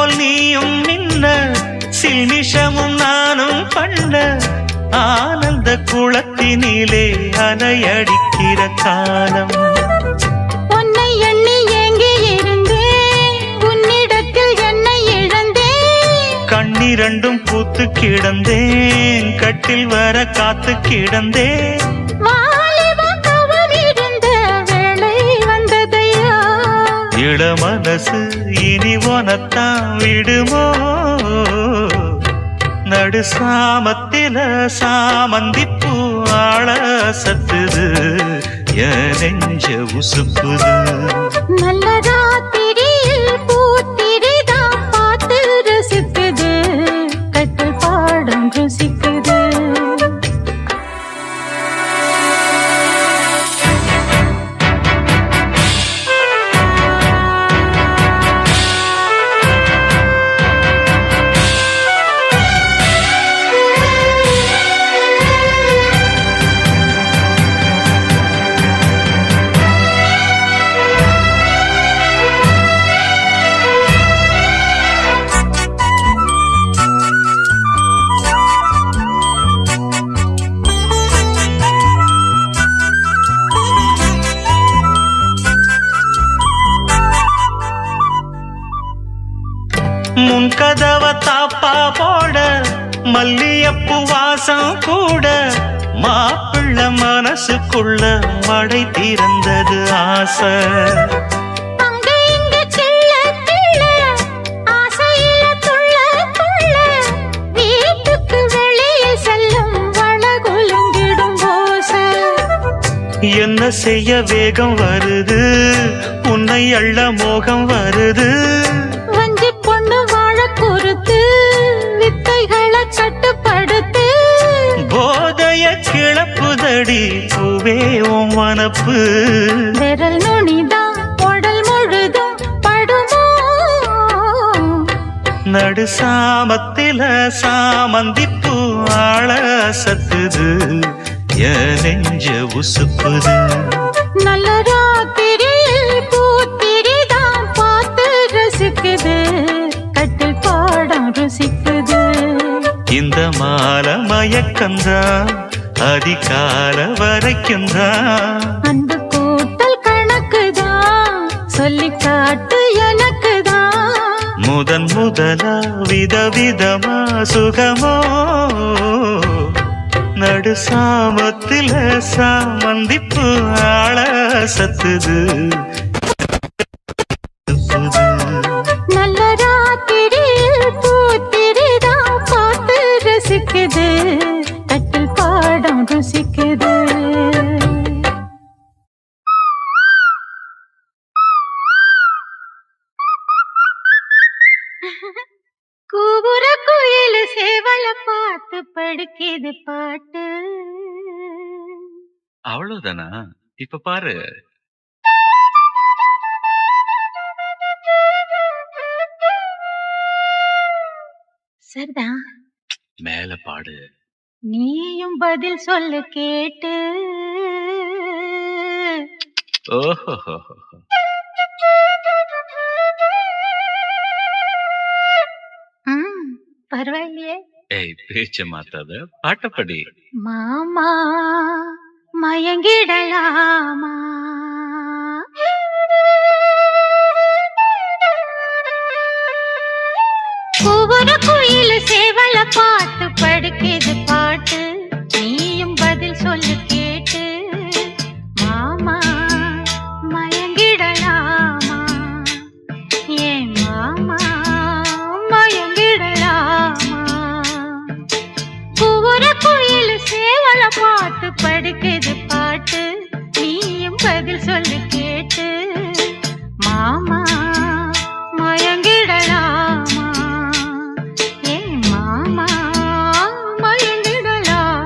போல் நீயும் மின்ன சில்மிஷமும் நானும் பண்ண ஆனந்த குளத்தினிலே அலையடிக்கிற காலம் உன்னை எண்ணி ஏங்கி இருந்தேன் உன்னிடத்தில் என்னை இழந்தேன் கண்ணிரண்டும் பூத்து கிடந்தேன் கட்டில் வர காத்து கிடந்தேன் இள மனசு இனி உனத்தான் விடுமோ நடு சாமத்தில சாமந்திப்பூ ஆள சத்துது என் நெஞ்ச உசுப்புது நல்ல ராத்திரியில் பூத்திரிதான் பார்த்து ரசிக்குது கட்டில் பாடம் ருசிக்குது முன் கதவ தாப்பா போட மல்லியப்பூ வாசம் கூட மாப்பிள்ள மனசுக்குள்ள மடை திறந்தது ஆசை என்ன செய்ய வேகம் வருது உன்னை அள்ள மோகம் வருது வஞ்சி பொண்ணு வாழ பொறுத்து வித்தைகளை கட்டுப்படுத்து போதைய கிளப்புதடி பூவே உன் மனப்பு விரல் நுனிதான் உடல் முழுதும் படுமோ நடு சாமத்தில சாமந்திப்பூ ஆள சத்துது என் நெஞ்ச உசுப்புது நல்ல ராத்திரியில் பூத்திரிதான் பார்த்து ரசிக்குது கட்டில் பாடம் ருசிக்குது இந்த மால மயக்கந்தான் அதிகால வரைக்கும்தான் அந்த கூட்டல் கணக்குதான் சொல்லி காட்டு எனக்குதான் முதன் முதலா விதவிதமா சுகமோ நடு சாமத்தில சாமந்திப்பு ஆள சத்துது நல்ல ராத்திரியில் பூத்திரிதான் பார்த்து ரசிக்குது கட்டில் பாடம் ருசிக்குது கூவுற குயில் சேவல பார்த்து படுக்கிது பாட்டு அவ்வளவுதானா இப்ப பாரு சரிதான் மேல பாடு நீயும் பதில் சொல்லு கேட்டு ஓஹோ பரவாயில்லையே ஏய் பேச்ச மாத்தாத பாட்டப்படி மாமா மயங்கிடலாமா ஒவ்வொரு குயில் சேவல பார்த்து படுக்கிது பாட்டு நீயும் பதில் சொல்லு கேட்டு மாமா மயங்கிடலாமா ஏன் மாமா மயங்கிடலாமா ஒவ்வொரு குயில் சேவல பார்த்து படுக்கிது பாட்டு நீயும் பதில் சொல்லு கேட்டு மாமா மயங்கிடலாமா ஏன் மாமா மயங்கிடலாமா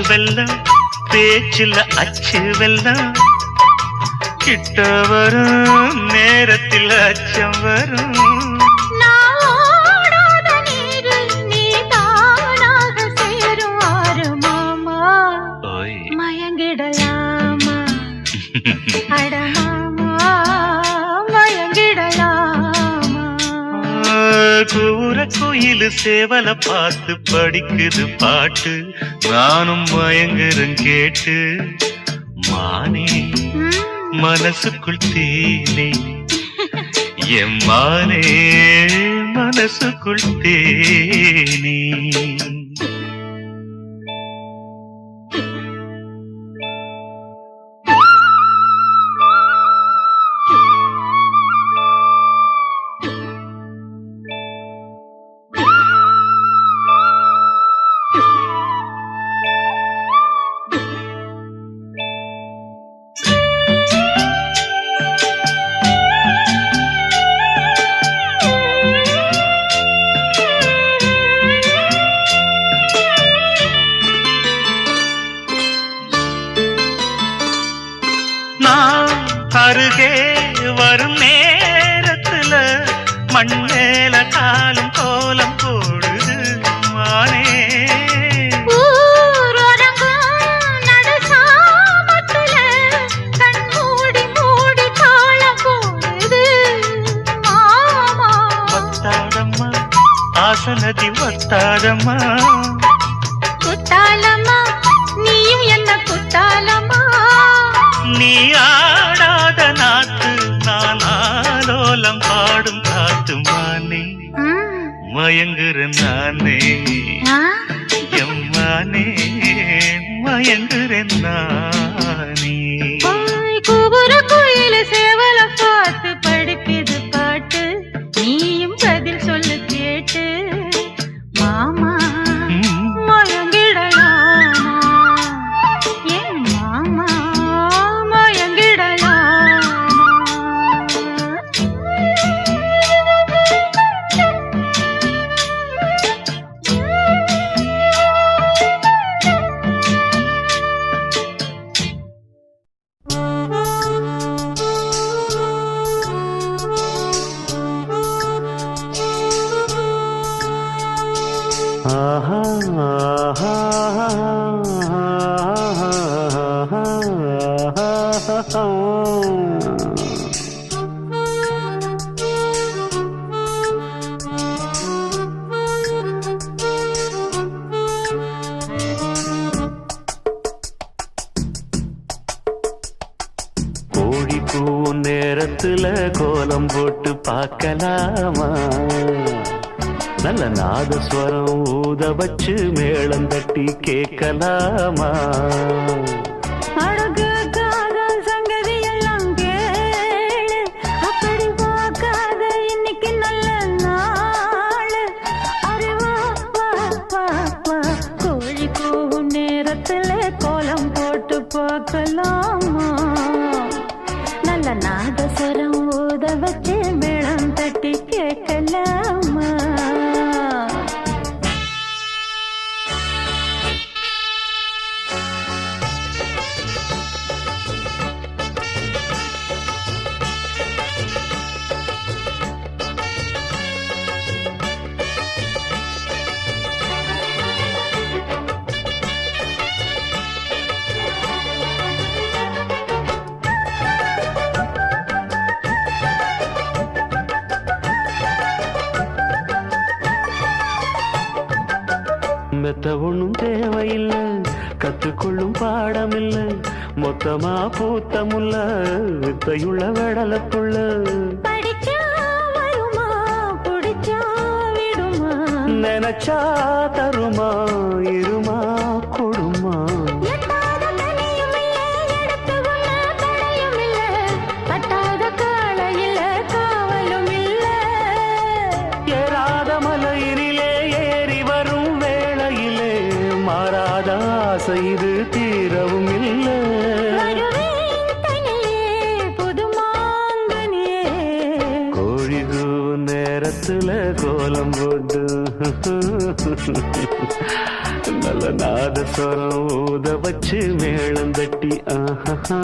வெல்லம் பேச்சில் அச்சு வெல்லம் கிட்ட வரும் நேரத்தில் அச்சம் வரும் நான் ஓடாத நீரில் நீ தானாக சேருவாரு மாமா ஓய் மயங்கிடலாமா அட மாமா மயங்கிடலாமா கூற குயில் சேவல பார்த்து படிக்குது பாட்டு நானும் மயங்குறேன் கேட்டு மானே மனசுக்குள் தேனே என் மானே மனசுக்குள் தேனே அருகே வரும் நேரத்துல மண்ணேல காலும் கோலம் போடுது மானே வத்தாதம்மா ஆசனதி வத்தாதம்மா குத்தாலம்மா நீயும் என்ன குத்தாலம்மா நீ ஆடாத நாத்து நான் ஆலோலம் பாடும் காத்து மானே மயங்குறேன் நானே எம்மானே மயங்குறேன் நானே கூகுற கோயில சேவல பார்த்து படிக்குது பாட்டு நீயும் பதில் சொல்லு கேட்டு மாமா மயங்கிடலாமா என் மாமா கோழி கூவும் நேரத்துல கோலம் போட்டு பார்க்கலாமா நல்ல நாதஸ்வரம் ஊத வச்சு மேளம் தட்டி கேட்கலாமா கோலம் போட்டு பார்க்கலாமா நல்ல நாதஸ்வரம் ஊத வச்சு மேளம் தட்டி கேட்கலாமா மெத்த ஒண்ணும் தேவையில்லை கத்துக்கொள்ளும் பாடமில்லை மொத்தமா பூத்த முல்ல வித்தையுள்ள வெடலப்புள்ள நினைச்சா தருமா இருமா கொடுமா ஏறாத மலையிலே ஏறி வரும் வேளையிலே மாறாத ஆசை இது தீரவும் இல்லை கோழி கூவும் நேரத்துல கோலம் போட்டு நல்ல நாதஸ்வரம் ஊத வச்சு மேளம் தட்டி ஆஹா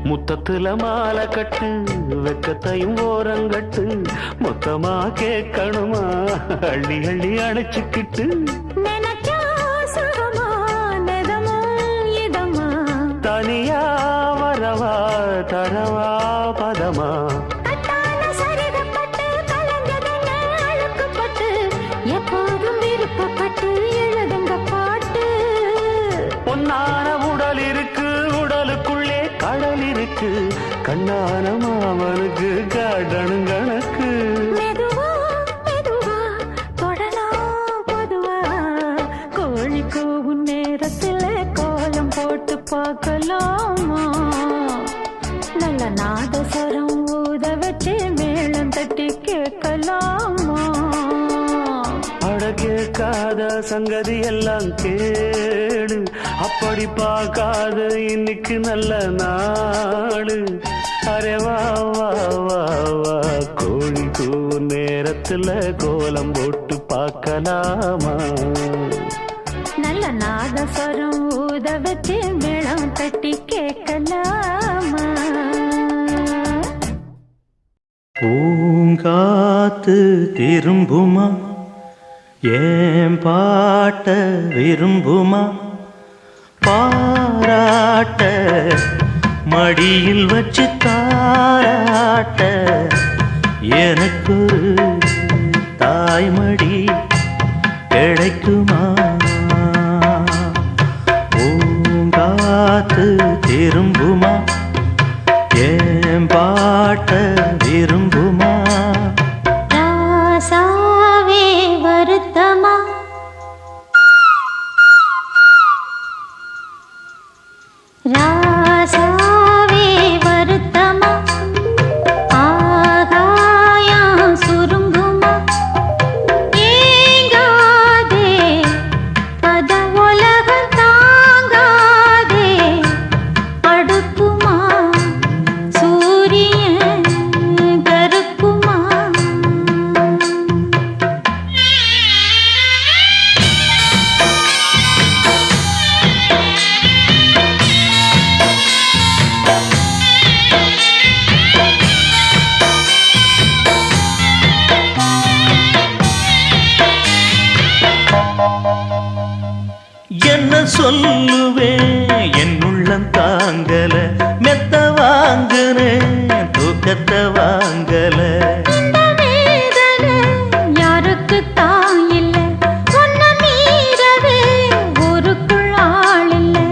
முத்தத்துல மாலை கட்டு வெக்கத்தையும் ஓரங்கட்டு மொத்தமா கேட்கணுமா அள்ளி அள்ளி அணைச்சுக்கிட்டு தனியா வரவா தரவா பதமா எப்போதும் விருப்பப்பட்டு எழுதுங்க பாட்டு பொன்னான உடல் இருக்கு உடலுக்குள்ளே கடல் இருக்கு கண்ணான மாமனுக்கு காடணும் கணக்கு மெதுவா மெதுவா தொடலாம் பொதுவா கோழி கூவும் நேரத்தில் கோலம் போட்டு பார்க்கலாமா நல்ல நாதஸ்வரம் ஊத வச்சு மேளம் தட்டி கேட்கலாமா கேட்காத சங்கதி எல்லாம் கேடு அப்படி பார்க்காத இன்னைக்கு நல்ல நாடு அரே வா வா வா வா கோழி கூவும் நேரத்துல கோலம் போட்டு பார்க்கலாமா நல்ல நாதஸ்வரம் ஊத வச்சு மேளம் தட்டி கேட்கலாமா பூங்காத்து திரும்புமா ஏன் பாட்ட விரும்புமா பாராட்ட மடியில் வச்சு தாராட்ட எனக்கு தாய்மடி கிடைக்குமா பூங்காத்து திரும்புமா ஏன் பாட்ட விரும்புமா வருத்தமா ராசாவே வருத்தமா ஆகாயம் சுருங்குமா ஏங்காதே பத உலகம் தாங்காதே அடுக்குமா சூரியன் கருக்குமா என்ன சொல்லுவேன் என் உள்ளம் தாங்கல மெத்த வாங்குனேன் தூக்கத்தை வாங்கல யாருக்கு தான் இல்லை சொன்ன மீறவே ஊருக்குள் ஆள் இல்லை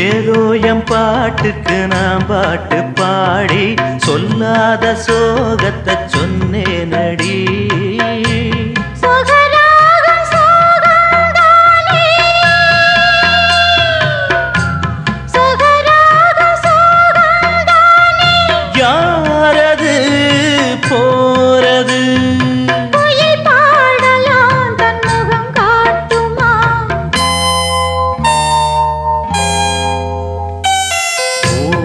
ஏதோ என் பாட்டுக்கு நான் பாட்டு பாடி சொல்லாத சோகத்தை சொன்னேனடி யாரது போறது பாடலாம் தன்முகம் காட்டுமா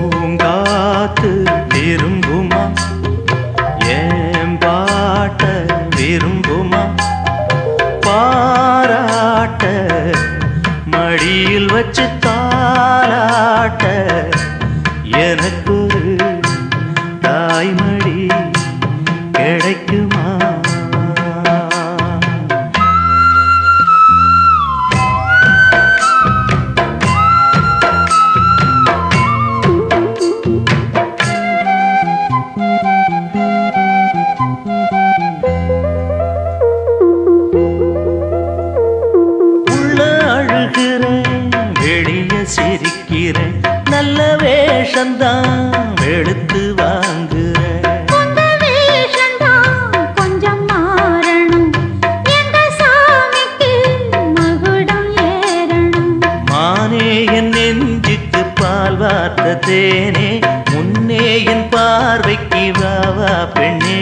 பூங்காத்து திரும்புமா ஏன் பாட்ட விரும்புமா பாராட்ட மடியில் வச்சு தாராட்ட எனக்கு தாய்மடி கிடைக்குமா வெளுத்து வாங்குற. உங்க வேஷந்தான் கொஞ்சம் மாறணும், எங்க சாமிக்கு மகுடம் ஏறணும். மானே என் நெஞ்சுக்கு பால் வார்த்த தேனே, முன்னே என் பார்வைக்கு வாவா பெண்ணே.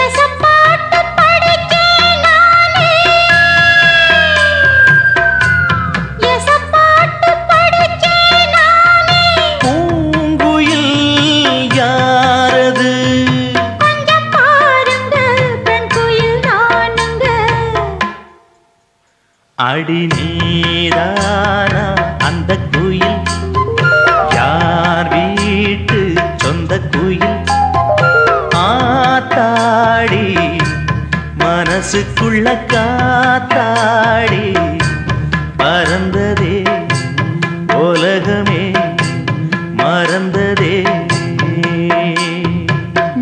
எசப்பாட்டு படிக்கேன் நானே, எசப்பாட்டு படிக்கேன் நானே. பூங்குயில் யாரது? கொஞ்சம் பாருங்க, பெண் குயில் நானுங்க. அடி நீதானா அந்த குயில்? யார் வீட்டு சொந்த குயில்? ஆத்தாடி மனசுக்குள்ள காத்தாடி பறந்ததே உலகமே மறந்ததே.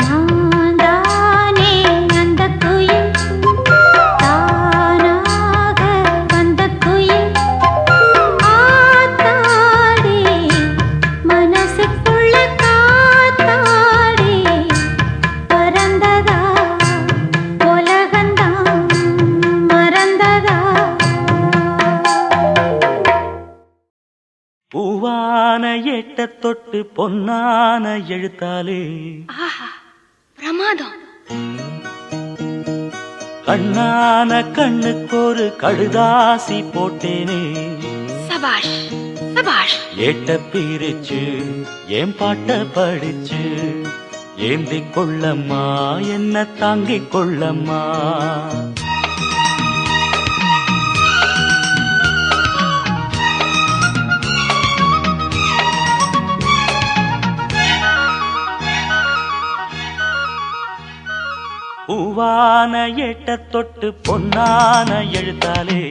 நான் தானே அந்த குயில், தானாக வந்த குயில். ஆத்தாடி மனசுக்குள்ள காத்தாடி பறந்ததா உலகந்தான் மறந்ததா. பூவான எட்ட தொட்டு பொன்னான எழுத்தாலே ஆஹா பிரமாதம். கண்ணான கண்ணுக்கொரு கடுதாசி போட்டேனே. சபாஷ் சபாஷ். ஏட்ட பிரிச்சு ஏன் பாட்ட படிச்சு ஏந்தி கொள்ளம்மா என்ன தாங்கிக் கொள்ளம்மா. பூவான எட்ட தொட்டு பொன்னான எழுத்தாலே,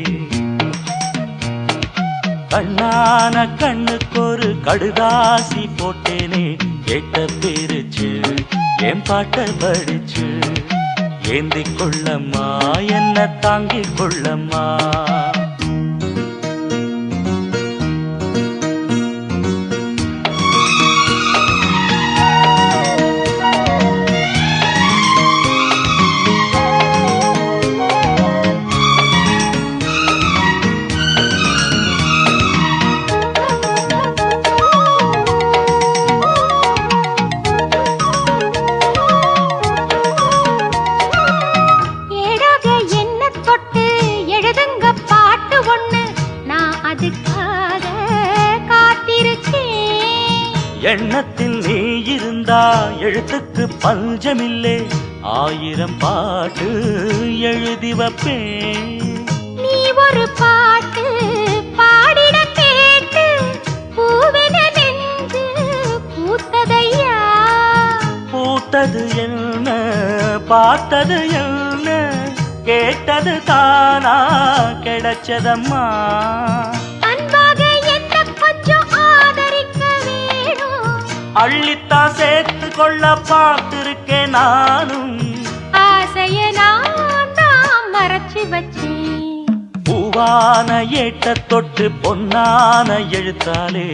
கண்ணான கண்ணுக்கொரு கடுதாசி போட்டேனே. கேட்ட பிரிச்சு என் பாட்ட படிச்சு ஏந்தி கொள்ளம்மா என்ன தாங்கிக் கொள்ளம்மா. ஏடாக என்ன தொட்டு எழுதுங்க பாட்டு ஒண்ணு, நான் அதுக்காக காத்திருக்கேன். எண்ணத்தில் நீ இருந்தா எழுத்துக்கு பஞ்சமில்லே, 1000 பாட்டு எழுதி வைப்பேன். நீ ஒரு பாட்டு பாடிட கேட்டு பூவென நெஞ்சு பூத்ததையா. பூத்தது என்ன பார்த்தது என்ன, கேட்டது தானா கிடைச்சதம்மா. அன்பாக என்ன கொஞ்சம் ஆதரிக்க வேணும், அள்ளித்தான் சேர்த்து கொள்ள பார்த்திருக்கேன் நானும். ஆசைய நான் தான் மறைச்சு வச்சேன். பூவான ஏட்ட தொட்டு பொன்னான எழுத்தாலே,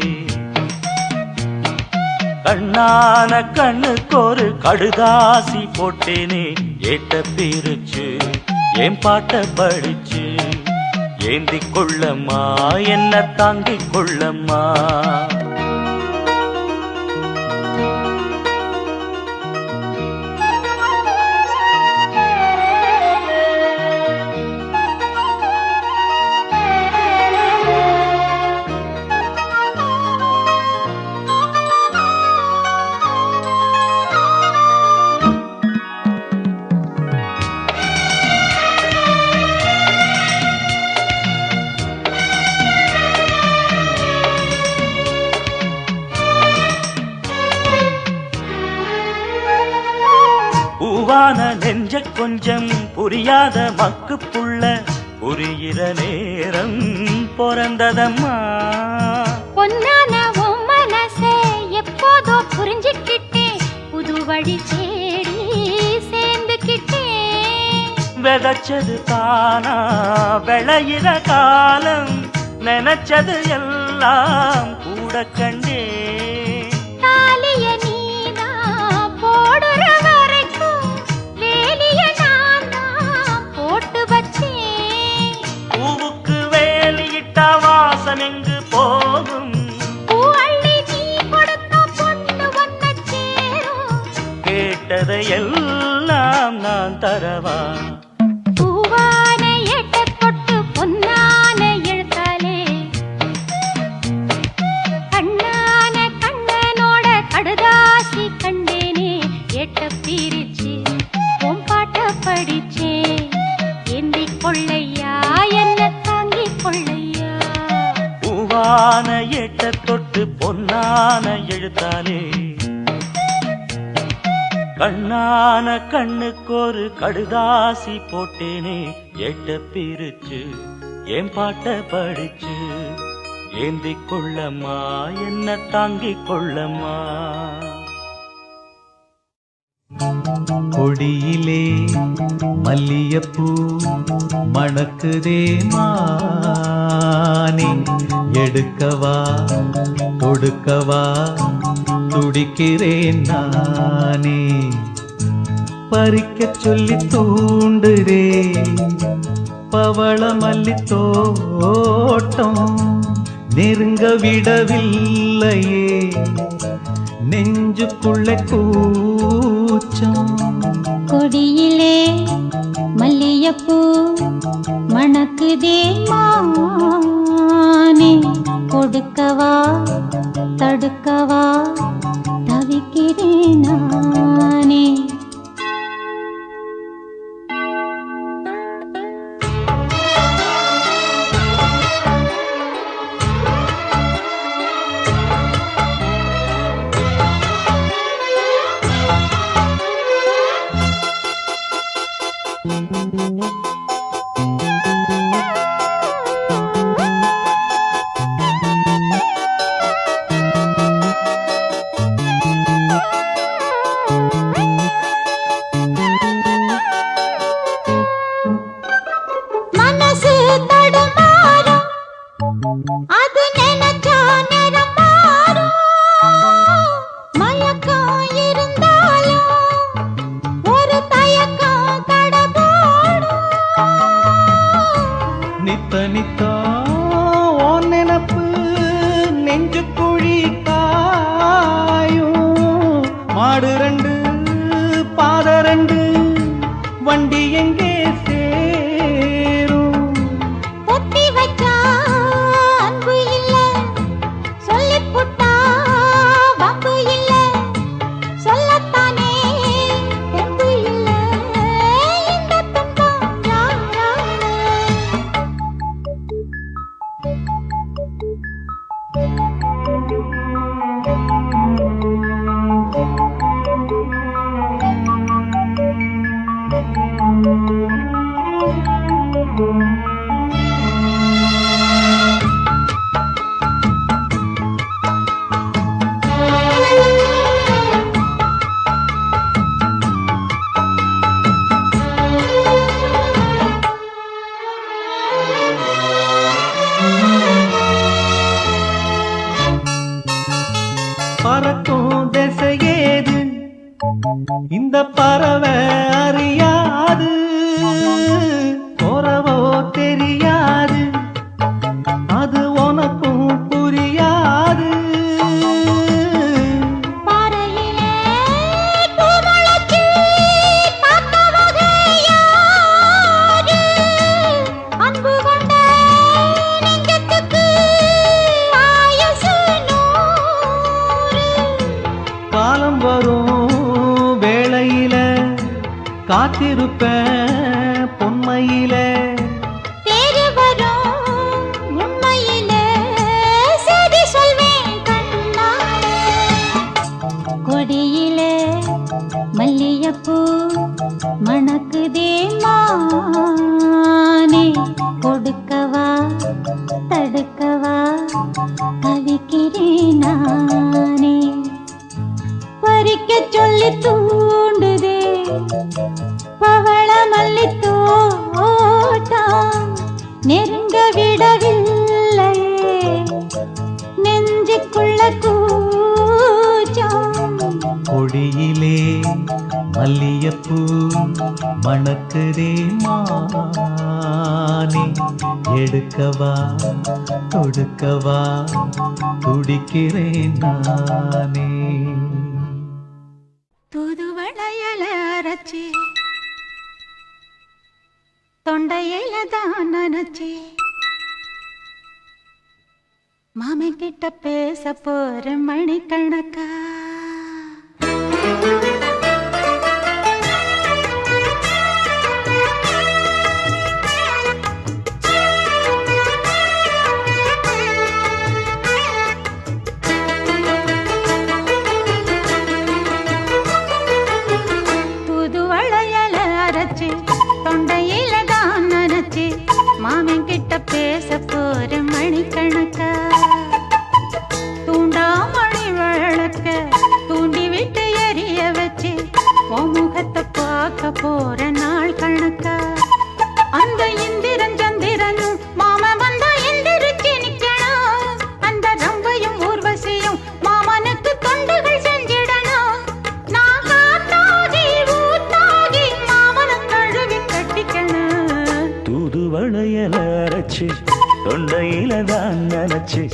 கண்ணான கண்ணுக்கொரு கடுதாசி போட்டேனே. ஏட்ட பிரிச்சு என் பாட்ட படிச்சு ஏந்தி கொள்ளம்மா என்ன தாங்கிக் கொள்ளம்மா. பூவான நெஞ்ச கொஞ்சம் புரியாத மக்கு புள்ள, புரிகிற நேரம் பிறந்ததம்மா. பொன்னான உன் மனசே எப்போதோ புரிஞ்சுக்கிட்டேன், புது வழி தேடி சேர்ந்துக்கிட்டேன். விதைச்சது தானா விளையிற காலம், நினைச்சது எல்லாம் கூட கண்டே. கேட்டதை எல்லாம் நான் தரவா? பூவான எட்ட தொட்டு பொன்னான எழுத்தாலே கண்ணான கண்ணனோட கடுதாசி கண்டேனே எட்ட பிரிச்சு உன் பாட்ட படிச்சே ஏந்தி கொள்ளையா என்ன தாங்கி கொள்ளையா. பூவான எட்ட தொட்டு பொன்னான எழுத்தாலே கண்ணான கண்ணுக்கு ஒரு கடுதாசி போட்டேனே எட்ட பிரிச்சு என் பாட்ட படிச்சு ஏந்தி கொள்ளம்மா என்ன தாங்கிக் கொள்ளம்மா. கொடியிலே மல்லியப்பூ மணக்குதே மானே எடுக்கவா கொடுக்கவா துடிக்கிறேன் நானே. பறிக்க சொல்லி தூண்டுதே பவள மல்லி தோட்டம் நெருங்க விடவில்லையே நெஞ்சுக்குள்ள கூச்சம். கொடியிலே மல்லியப்பூ மணக்குதே மானே கொடுக்கவா தடுக்கவா தவிக்கிறேன் நானே. பறக்கும் திசையேது இந்த பறவை அறியாது போறவோ தெரியாது அது உனக்கும் புரியாது. காலம் வரும் வேளையில காத்திருப்பேன் பொன்மையில தேடி வரும் உண்மையில செய்தி சொல்வேன் கண்ணாலே. கொடியிலே மல்லியப்பூ மணக்குதே மானே கொடுக்கவா தடுக்கவா தவிக்கிறேன் நானே. பறிக்க சொல்லி தூண்டுதே பவள மல்லி தோட்டம் நெருங்க விடவில்லையே நெஞ்சுக்குள்ள கூச்சம். கொடியிலே மல்லியப்பூ மணக்குதே மானே எடுக்கவா கொடுக்கவா துடிக்கிறேன் நானே. புது வளையல் தான் நினைச்சே மாமன் கிட்ட பேச போற மணிக்கணக்கா தொண்டையில தான் நினைச்சு மாமன் கிட்ட பேச போற மணிக்கணக்கா தூண்டாமணி விளக்க தூண்டி விட்டு எரிய வச்சு உன் முகத்தை பார்க்க போற நாள் கணக்கா அந்த இந்திரன் சந்திரனும் மாமன் வந்தா எந்திரிச்சு நிக்கணும் அந்த ரம்பையும் ஊர்வசியும் மாமனுக்கு தொண்டுகள் செஞ்சிடணும் நான் காத்தாகி ஊத்தாகி மாமனை கழுவி கட்டிக்கணும் தூதுவளையல அரைச்சு தொண்டையில தான் நினைச்சு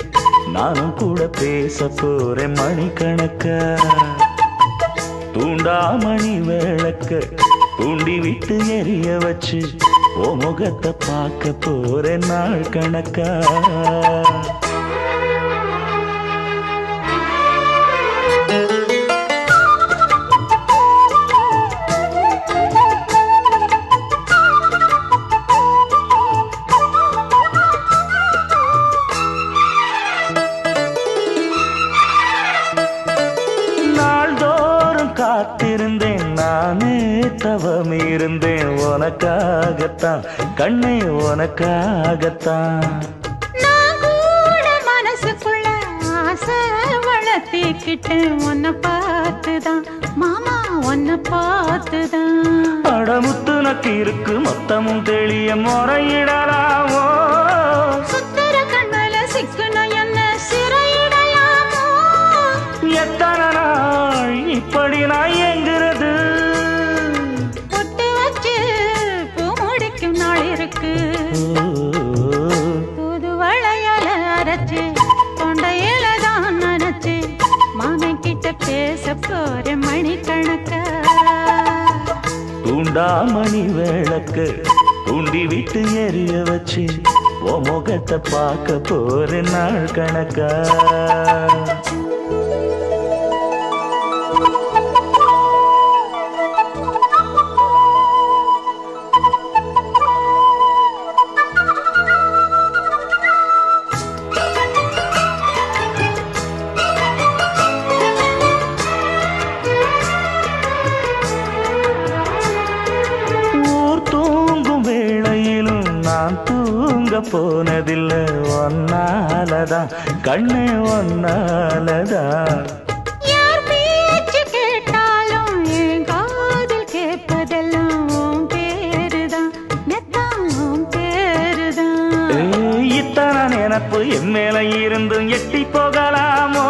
நானும் கூட பேச போறேன் மணிக்கணக்கா தூண்டாமணி விளக்க தூண்டி விட்டு எரிய வச்சு ஓ முகத்தை பார்க்க போறேன் நாள் கணக்கா காத்திருந்தேன் நானே தவம் இருந்தேன் உனக்காகத்தான் கண்ணே உனக்காகத்தான் நான் கூட மனசுக்குள்ள ஆசை வளர்த்திக்கிட்டேன் உன்னை பார்த்துதான் மாமா உன்னை பார்த்துதான் அடமுத்து நக்கு இருக்கு மொத்தமும் தெளிய முறையிடலாமோ சுத்தர கண்மல சிக்கணும் என்ன சிறையிடையாமோ எத்தனை நாள் இப்படி நான் எங்கிறது பொட்டு வச்சு பூ முடிக்கும் நாள் இருக்கு புது வளையல அரைச்சு தொண்டையில தான் நினைச்சு மாமன் கிட்ட பேச போற மணிக்கணக்கா தூண்டாமணி விளக்கு தூண்டி விட்டு எரிய வச்சு ஓ முகத்தை பார்க்க போற நாள் கணக்கா போனதில்லை ஒன்னாலதான் கண்ணே ஒன்னாலதான் யார் பேச்சு கேட்டாலும் என் காதில் கேட்பதெல்லாம் உன் பேருதான் மெத்தான் உன் பேருதான் இத்தனை நினப்பு என் மேல இருந்தும் எட்டி போகலாமோ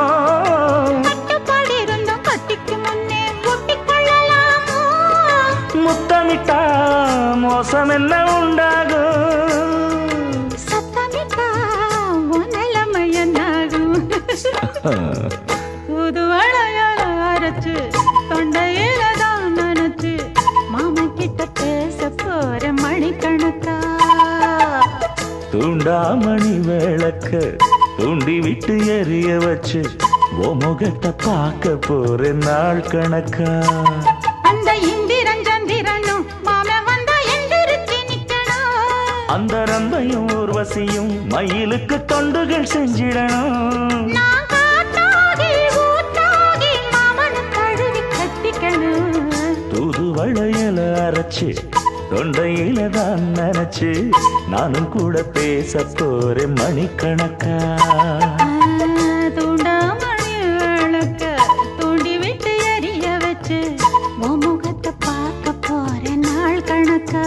கட்டுப்பாடு இருந்தும் கட்டிக்கு முன்னே ஒட்டிக் கொள்ளலாமோ முத்தமிட்டா மோசம் என்ன உண்டாகும் புது வளையல அரைச்சு தொண்டையில தான் நினைச்சு மாமன் கிட்ட பேச போற மணிக்கணக்கா தூண்டாமணி விளக்க தூண்டி விட்டு எரிய வச்சு ஓ முகத்தை பார்க்க போற நாள் கணக்கா அந்த இந்திரன் சந்திரனும் மாமன் வந்தா எந்திரிச்சு நிக்கணும் அந்த ரம்பையும் ஊர்வசியும் மயிலுக்கு தொண்டுகள் செஞ்சிடணும் தூது வளையல அரைச்சு தொண்டையில தான் நினைச்சு நானும் கூட பேச போறேன் மணிக்கணக்கா தூண்டாமணி விளக்க தூண்டி விட்டு எரிய வச்சு உன் முகத்தை பார்க்க போறேன் நாள் கணக்கா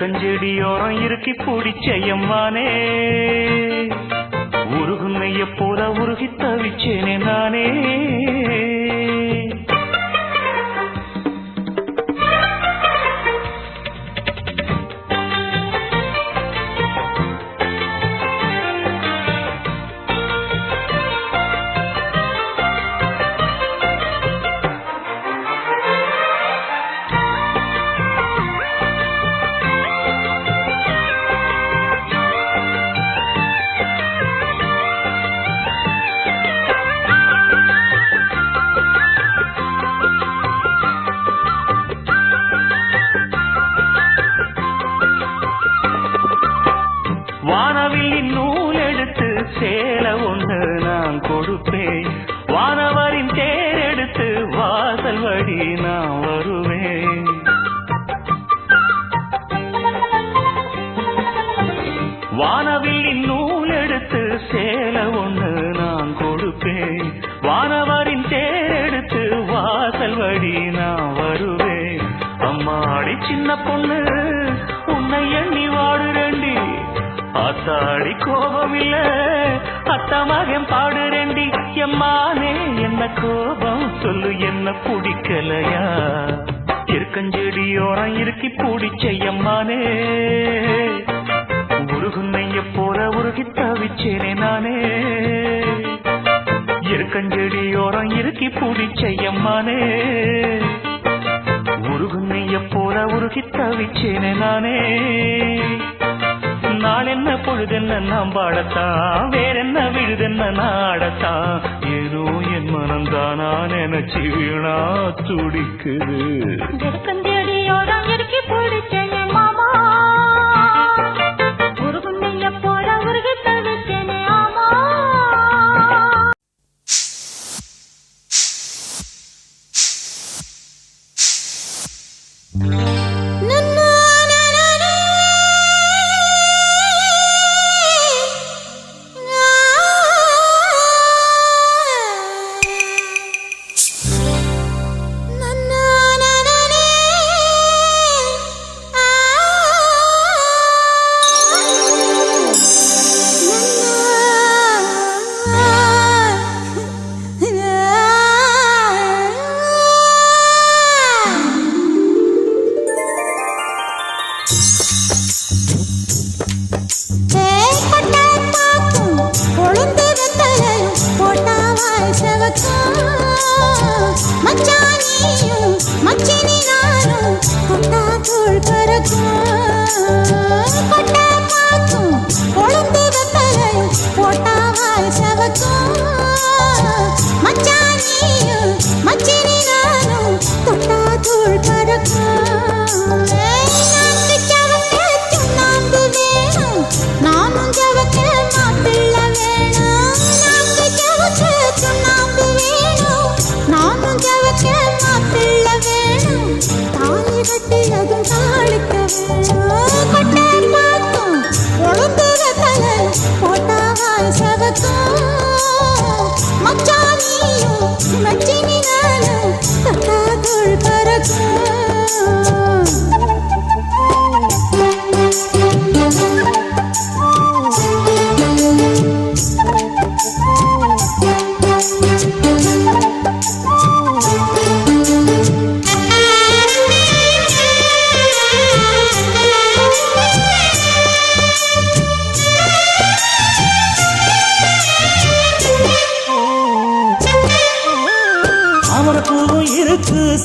எருக்கஞ்செடியோரம் இறுக்கி பிடிச்சையம்மானே உருகுன்னைய போல உருகி தவிச்சேனே நானே வானவில்லின் நூல் எடுத்து சேலை ஒன்று நான் கொடுப்பேன் வானவரின் தேர் எடுத்து வாசல் வழி நான் வருவேன் வானவில்லின் நூல் எடுத்து சேலை ஒன்று நான் கொடுப்பேன் வானவரின் தேர் எடுத்து வாசல் வழி நான் வருவேன் அம்மாடி சின்ன பொண்ணு உன்னை எண்ணி வாடுறேண்டி ஆத்தாடி கோபம் இல்ல அத்தமகன் பாடுறேண்டி எம்மானே என்ன கோபம் சொல்லு என்ன பிடிக்கலையா எருக்கஞ்செடியோரம் இறுக்கி பிடிச்சையம்மானே உருகுன்னைய போல உருகி தவிச்சேனே நானே எருக்கஞ்செடியோரம் இறுக்கி பிடிச்சையம்மானே உருகுன்னைய போல உருகி தவிச்சேனே நானே நாளென்ன பொழுதென்ன நாம் பாடத்தான் வேறென்ன விழுதென்ன நாடத்தான் ஏதோ என் மனம்தானா நினைச்சு வீணா துடிக்குது எருக்கஞ்செடியோரம் இறுக்கி பிடிச்சேனே மாமா உருகுன்னைய போல உருகி தவிச்சேனே ஆமா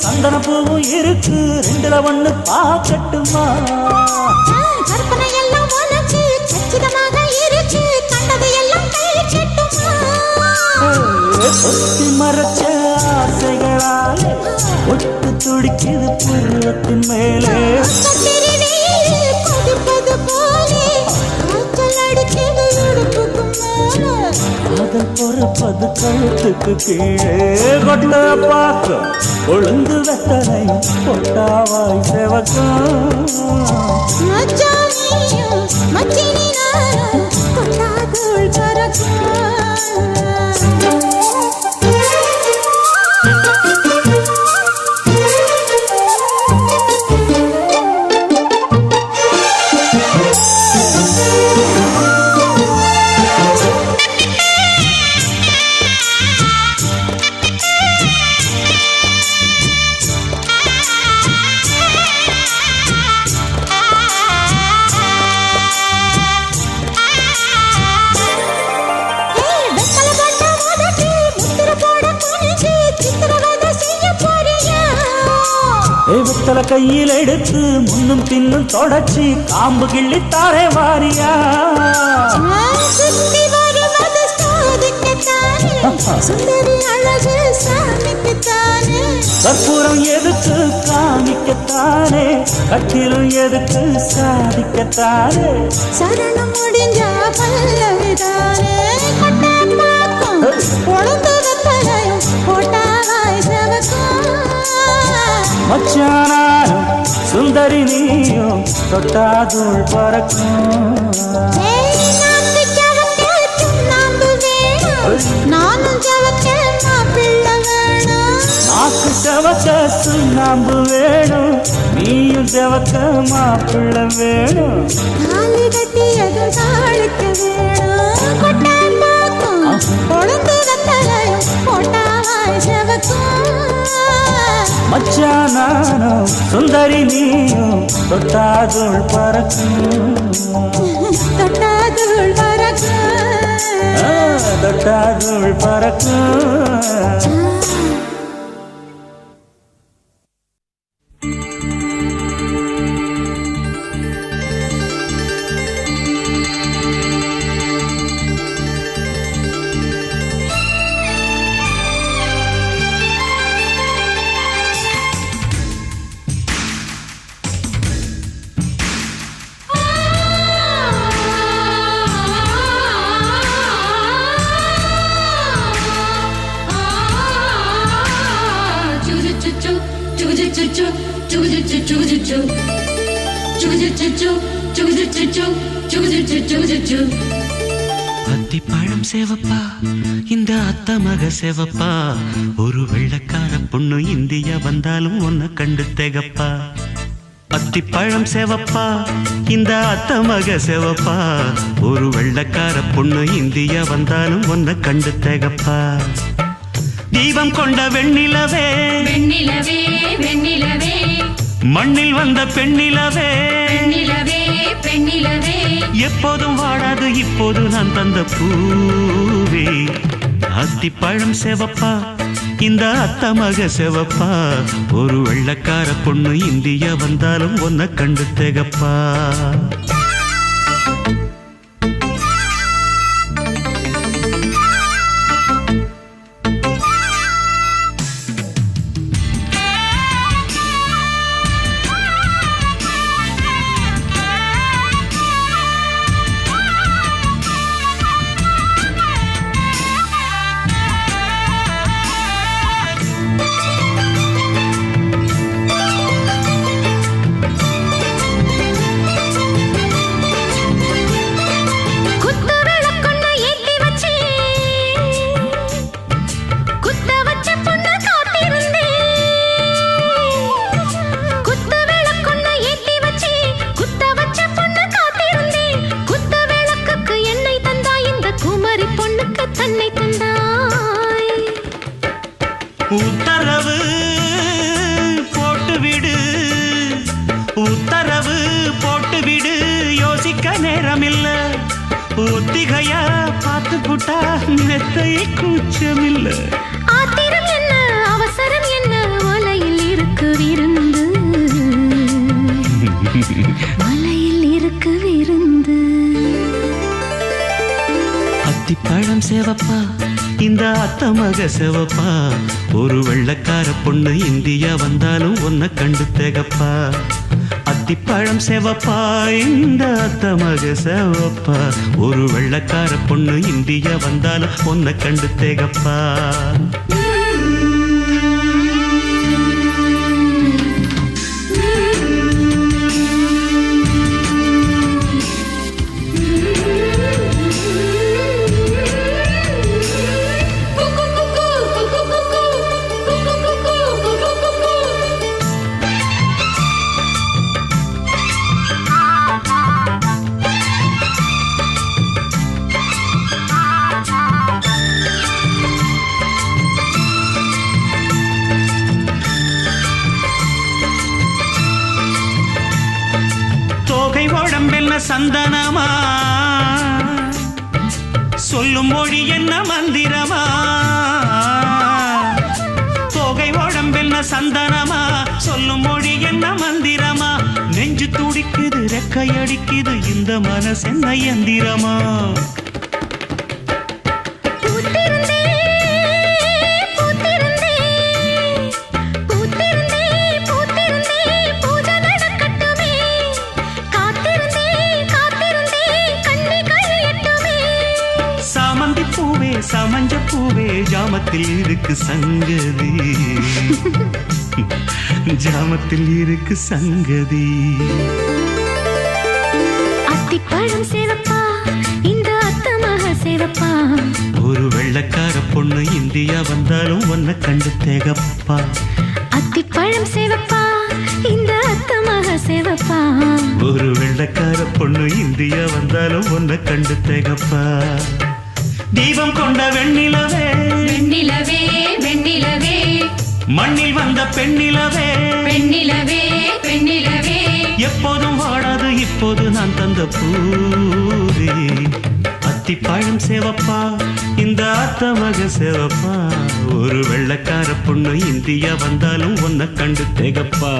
சந்தன பூவும் இருக்கு ரெண்டுல ஒண்ணு பாக்கட்டுமா கற்பனை எல்லாம் உனக்கு சச்சிதமாக இருக்கு கண்டது எல்லாம் கை கட்டுமா ஒட்டி மறைச்ச ஆசைகளாலே ஒட்டு துடிக்குது புருவத்தின் மேலே கொதிப்பது போலே காய்ச்சல் அடிக்குது இடுப்புக்கு மேலே காதல் பொறுப்பது கழுத்துக்கு கீழே கொட்ட பாக்கம் ஒழுங்கு வெத்தனை பொட்டாவாய் செவக்கும் மச்சானியும் மச்சினி நானும் கொட்டாதுள் பறக்கும் மாதுளை கையில் எடுத்து முன்னும் பின்னும் தொடச்சி காம்பு கிள்ளித்தாரே வாரியா சுத்தி வருவது சாதிக்கத்தானே சுந்தரி அழகு சாமிக்குத்தானே கற்பூரம் எதுக்கு காமிக்கத்தானே கட்டிலும் எதுக்கு சாதிக்கத்தானே சரணம் முடிஞ்சா பல்லவிதானே கொட்டாப்பாக்கும் பொழுந்தத பலையும் போட்டாவாய் செவக்கும் மச்சானாரும் சுந்தரி நீயும் தொட்டாதுள் பறக்கும் நானும் ஜவக்க மாப்பிள்ளை வேணும் நாக்கு செவக்க சுண்ணாம்பு வேணும் நீயும் செவக்க மாப்பிள்ளை வேணும் தாலி கட்டியதும் தாளிக்க வேணும் கொட்டாப்பாக்கும் பொழுந்தத பலையும் போட்டாவாய் செவக்கும் மச்சானாரும் சுந்தரி நீயும் தொட்டாதுள் பறக்கும் தொட்டாதுள் பறக்கும் தொட்டாதுள் பறக்கும் அத்திப்பழம் சேவப்பா இந்த அத்த மக சேவப்பா ஒரு வெள்ளக்கார பொண்ணு இந்தியா வந்தாலும் உன்னை கண்டு தேகப்பா அத்திப்பழம் சேவப்பா இந்த அத்த மக சேவப்பா ஒரு வெள்ளக்கார பொண்ணு இந்தியா வந்தாலும் உன்னை கண்டு தேகப்பா தீபம் கொண்ட வெண்ணிலவே வெண்ணிலவே வெண்ணிலவே மண்ணில் வந்த பெண்ணிலவே பெண்ணிலவே பெண்ணிலவே எப்போதும் வாடாது இப்போது நான் தந்த பூவே அத்திப்பழம் சேவப்பா இந்த அத்த மக சேவப்பா ஒரு வெள்ளக்கார பொண்ணு இந்தியா வந்தாலும் உன்னை கண்டு தேகப்பா உத்தரவு போட்டுவிடு உத்தரவு போட்டுவிடு யோசிக்க நேரமில்ல ஒத்திகையா பார்த்து புட்டா மெத்தை கூச்சமில்ல ஆத்திரம் என்ன அவசரம் என்ன வலையில் இருக்கு விருந்து வலையில் இருக்கு விருந்து அத்திப்பழம் சேவப்பா இந்த அத்த மக சேவப்பா ஒரு வெள்ளக்கார பொண்ணு இந்தியா வந்தாலும் உன்னை கண்டு தேகப்பா அத்திப்பழம் சேவப்பா இந்த அத்த மக சேவப்பா ஒரு வெள்ளக்கார பொண்ணு இந்தியா வந்தாலும் உன்னை கண்டு தேகப்பா சந்தனமா சொல்லும் மொழி என்ன மந்திரமா தோகை உடம்பென்ன சந்தனமா சொல்லும் மொழி என்ன ரெக்கை அடிக்குது இந்த மனசு என்ன எந்திரமா சாமந்தி பூவே சமஞ்ச பூவே ஜாமத்தில் இருக்கு சங்கதி ஜாமத்தில் இருக்கு சங்கதி அத்திப்பழம் சேவப்பா இந்த அத்தமாக சேவப்பா ஒரு வெள்ளக்கார பொண்ணு இந்தியா வந்தாலும் ஒன்ன கண்டு தேகப்பா அத்திப்பழம் சேவப்பா இந்த அத்தமாக சேவப்பா ஒரு வெள்ளக்கார பொண்ணு இந்தியா வந்தாலும் ஒன்ன கண்டு தேகப்பா தீபம் கொண்ட வெண்ணிலவே வெண்ணிலவே வெண்ணிலவே மண்ணில் வந்த பெண்ணிலவே பெண்ணிலவே பெண்ணிலவே எப்போதும் வாடாது இப்போது நான் தந்த பூவே அத்திப்பழம் சேவப்பா இந்த அத்தமக சேவப்பா ஒரு வெள்ளக்கார பொண்ணு இந்தியா வந்தாலும் ஒன்ன கண்டு தேகப்பா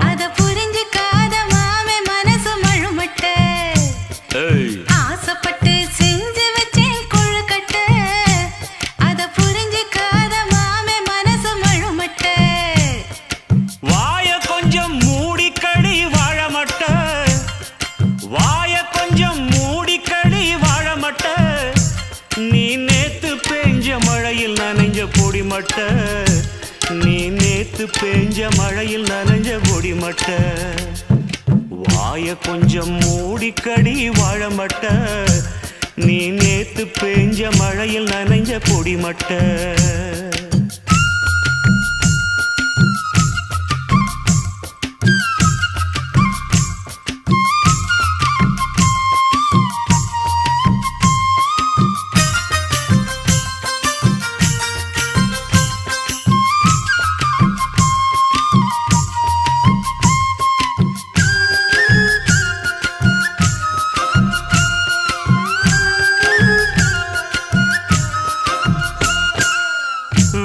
அத புரிஞ்சுக்காத மாமே மனசு மழுமட்ட ஆசைப்பட்டு செஞ்சு வச்சேன் கொழுக்கட்ட அத புரிஞ்சுக்காத மாமே மனசு மழுமட்ட வாய கொஞ்சம் மூடிக்கடி வாழமட்ட வாய கொஞ்சம் மூடிக்கடி வாழமட்ட நீ நேத்து பெஞ்ச மழையில் நனைஞ்ச பொடி மட்ட நீ நேத்து பெஞ்ச மழையில் நனைஞ்ச பொடி மட்ட வாய கொஞ்சம் மூடிக்கடி வாழமட்ட நீ நேத்து பெஞ்ச மழையில் நனைஞ்ச பொடி மட்ட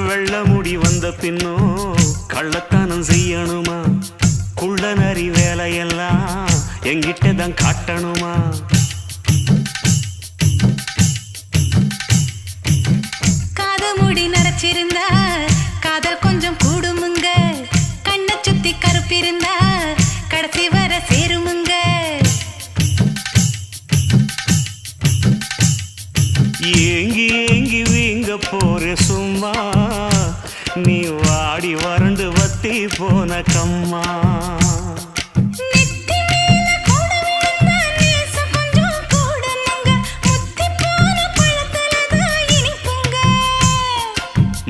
வெள்ளமுடி வந்த பின்னும் கள்ளத்தனம் செய்யணுமா குள்ள நரி வேலையெல்லாம் எங்கிட்ட தான் காட்டணுமா காது மூடி நரைச்சிருந்தா காதல் கொஞ்சம் கூடுமுங்க கண்ணை சுத்தி கருப்பிருந்தா கடைசி வர சேருமுங்க ஏங்கி ஏங்கி வீங்க போற சும்மா நீ வாடி வறண்டு வத்தி போன கம்மா நெத்தி மேல கூட விழுந்தா நேசம் கொஞ்சம் கூடுமுங்க முத்தி போன பழத்துலதான் இனிப்புங்க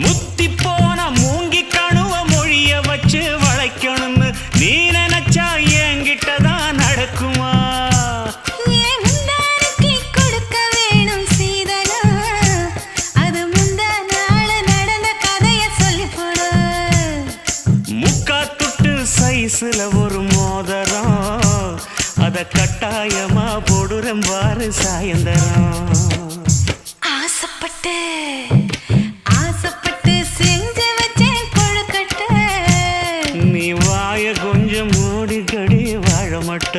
முத்தி போன மூங்கி கணுவ மொழிய வச்சு வளைக்கணும்னு நீ நினைச்சா என்கிட்ட தான் நடக்குமா ஏன் முந்தானைக்கு கொடுக்க வேணும் சீதனா அது முந்தா நாள் நடந்த கதைய சொல்லி போடு முக்கா துட்டு சைஸ்ல ஒரு மோதிரம் அத கட்டாயமா போடுறேன் பாரு சாயந்தரம் ஆசைப்பட்டு ஆசைப்பட்டு செஞ்சு வச்சேன் கொழுக்கட்ட நீ வாய கொஞ்சம் மூடிக்கடி வாழ மட்ட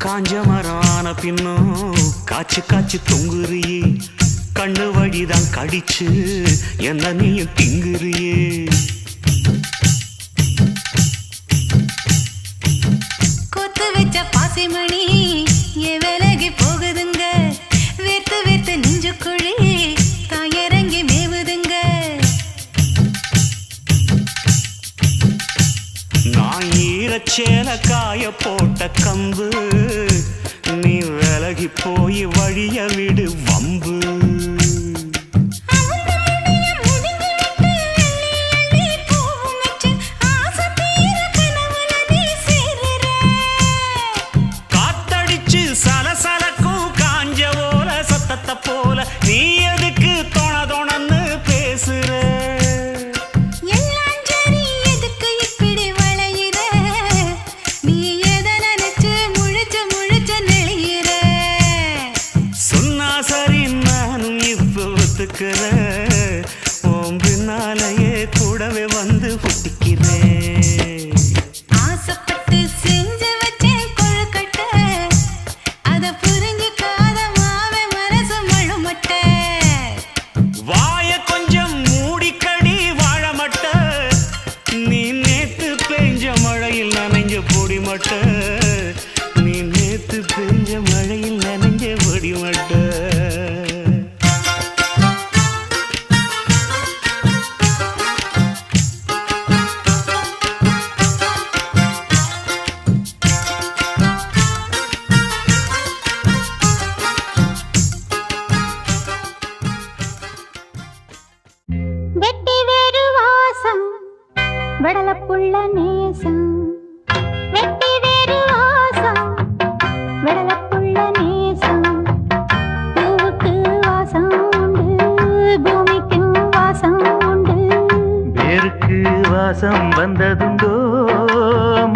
காஞ்ச மரம் ஆன பின்னும் காய்ச்சி காய்ச்சி தொங்குறியே கண்ணு வழிதான் கடிச்சு என்ன நீயும் திங்குறியே கொத்து வச்ச பாசிமணி என் விலகி போகுதுங்க வேர்த்து வேர்த்து நெஞ்சு குழி தான் இறங்கி மேவுதுங்க விலகி போய் வழிய விடு வம்பு. காத்தடிச்சு சலசலக்கும் காஞ்ச ஓல சத்தத்தை போல நீ எதுக்கு தொண தொணன்னு பேசுற? சொன்னா சரி நானும் இப்ப ஒத்துக்கிறேன். உன் பின்னாலேயே கூடவே வந்து ஒட்டிக்கிறேன். ஆசைப்பட்டு செஞ்சு வச்சேன் கொழுக்கட்ட, அத புரிஞ்சுக்காத மாவே மனசு மழுமட்ட. வாய கொஞ்சம் மூடிக்கடி வாழமட்ட, நீ நேத்து பெஞ்ச மழையில் நனைஞ்ச பொடி மட்ட. நீ நேத்து பெஞ்ச மழையில் நனைஞ்ச பொடி மட்ட. வெட்டி வேறு வாசம் வெடலப்புள்ள நேசம். வெட்டி வேறு வாசம் வெடலப்புள்ள நேசம். பூவுக்கு வாசம் உண்டு, பூமிக்கு வாசம் உண்டு. வேருக்கு வாசம் வந்ததுண்டோ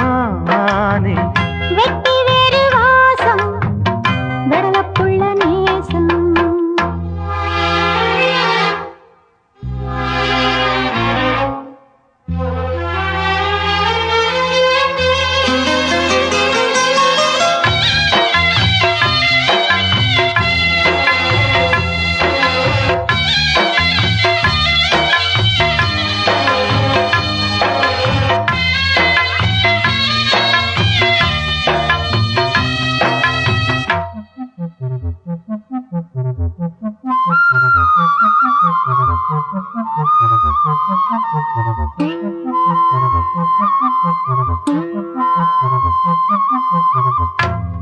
மானே? வெட்டி வேறு வாசம் வெடலப்புள்ள நேசம்.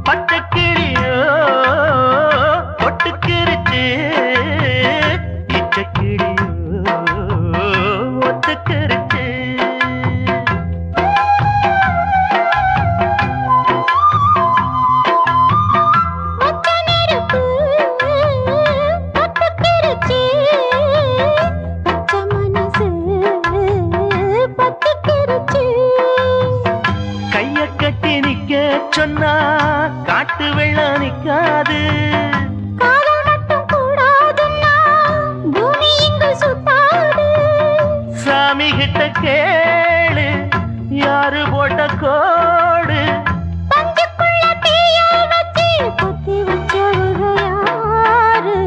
பச்சைக்கிளியோ ஒட்டுக்கிருச்சு, இச்சக்கிளியோ ஒத்துக்கிருச்சு. மொத்த நெருப்பு பத்துக்கிருச்சு, பச்சை மனசு பத்துக்கிருச்சு. கைய கட்டி நிக்க சொன்னா காட்டு வெள்ளம் நிக்காது. காதல் மட்டும் கூடாதுன்னா பூமி இங்கு சுத்தாது. சாமி கிட்ட கேளு யாரு போட்ட கோடு. பஞ்சுக்குள்ள தீய வச்சு குத்தி வச்சவங்க யாரு?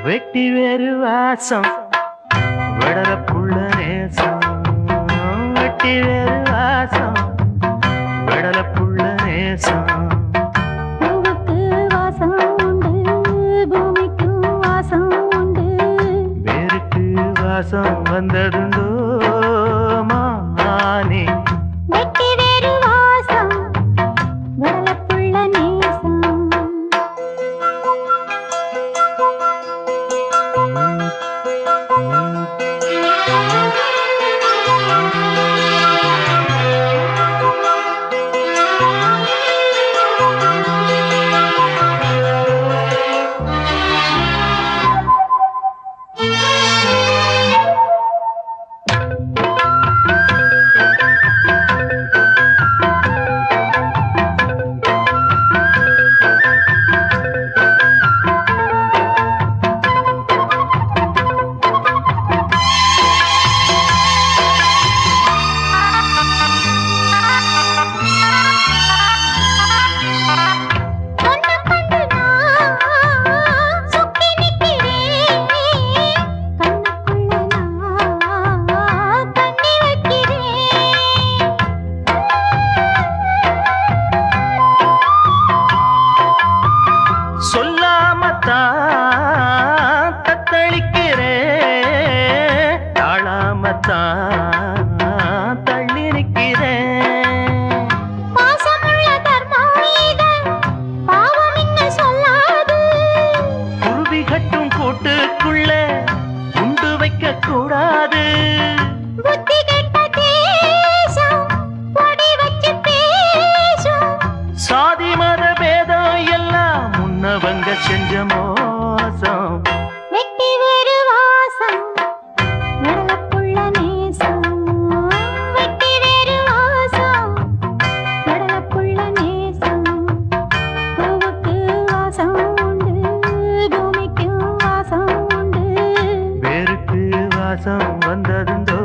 வெட்டி வேறு வாசம் விடல புள்ள நேசம். வெட்டி வேறு வாசம் விடல புள்ள நேசம். பூவுக்கு வாசம் உண்டு, பூமிக்கு வாசம் உண்டு. வேருக்கு வாசம் வந்ததுண்டோ மானே? வெட்டி வேறு வாசம் வெடலப்புள்ள நேசம். செஞ்ச மோசம் வெட்டி வேறு வாசம் உடலுக்குள்ள நேசம் வெட்டி வேறு வாசம் உடலுக்குள்ள நேசம் பூவுக்கு வாசம் உண்டு பூமிக்கு வாசம் உண்டு வேருக்கு வாசம் வந்ததுண்டோ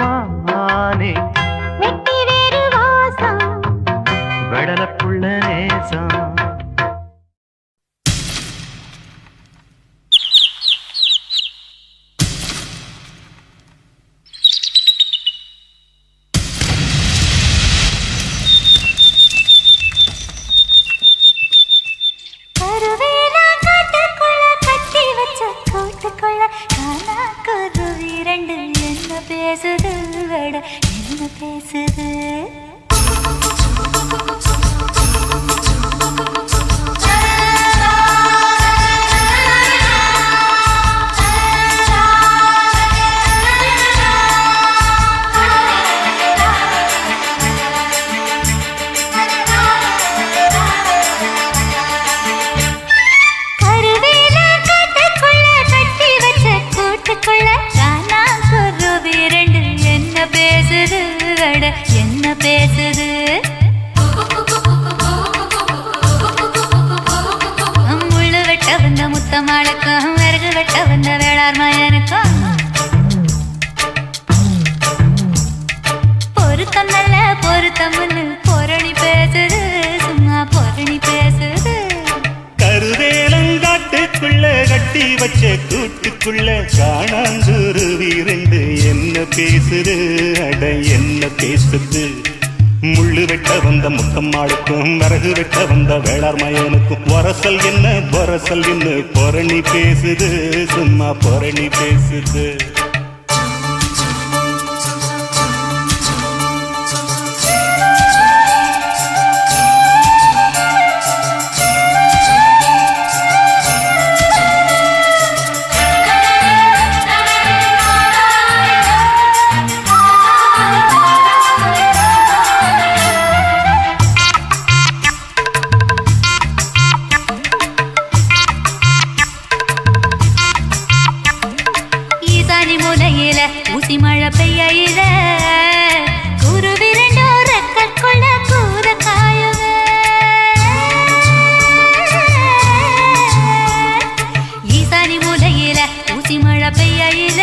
மானே வெட்டி வேறு வாசம் வெடலப்புள்ள நேசம் கருவேலா காட்டுக்குள்ள கட்டி வச்ச கூட்டுக்குள்ள காணா குருவி ரெண்டு என்ன பேசுது வட என்ன பேசுது கருவேலா காட்டுக்குள்ள கட்டி வச்ச கூட்டுக்குள்ள காணா குருவி ரெண்டு என்ன பேசுது வட என்ன பேசுது முள்ளு வெட்ட வந்த முத்தமாளுக்கும் விறகு வெட்ட வந்த வேளார் மயனுக்கும் பொருத்தம் நல்ல பொருத்தம்னு பொரணி பேசுது சும்மா பொரணி பேசுது கருவேலங்காட்டுக்குள்ள கட்டி வச்ச கூட்டுக்குள்ள காணாங்குருவி ரெண்டு என்ன பேசுது அட என்ன பேசுது முள்ளு வெட்ட வந்த முத்தம்மாளுக்கும் விறகு வெட்ட வந்த வேளார் மயனுக்கும் வரசல் என்ன பொரசல் என்ன பொரணி பேசுது சும்மா பொரணி பேசுது ஈசானி முனையில ஊசி மழை பெய்யில குருவி ரெண்டோ ரெக்கற்குள்ள கூற காயுது ஈசானி முனையில ஊசி மழை பெய்யில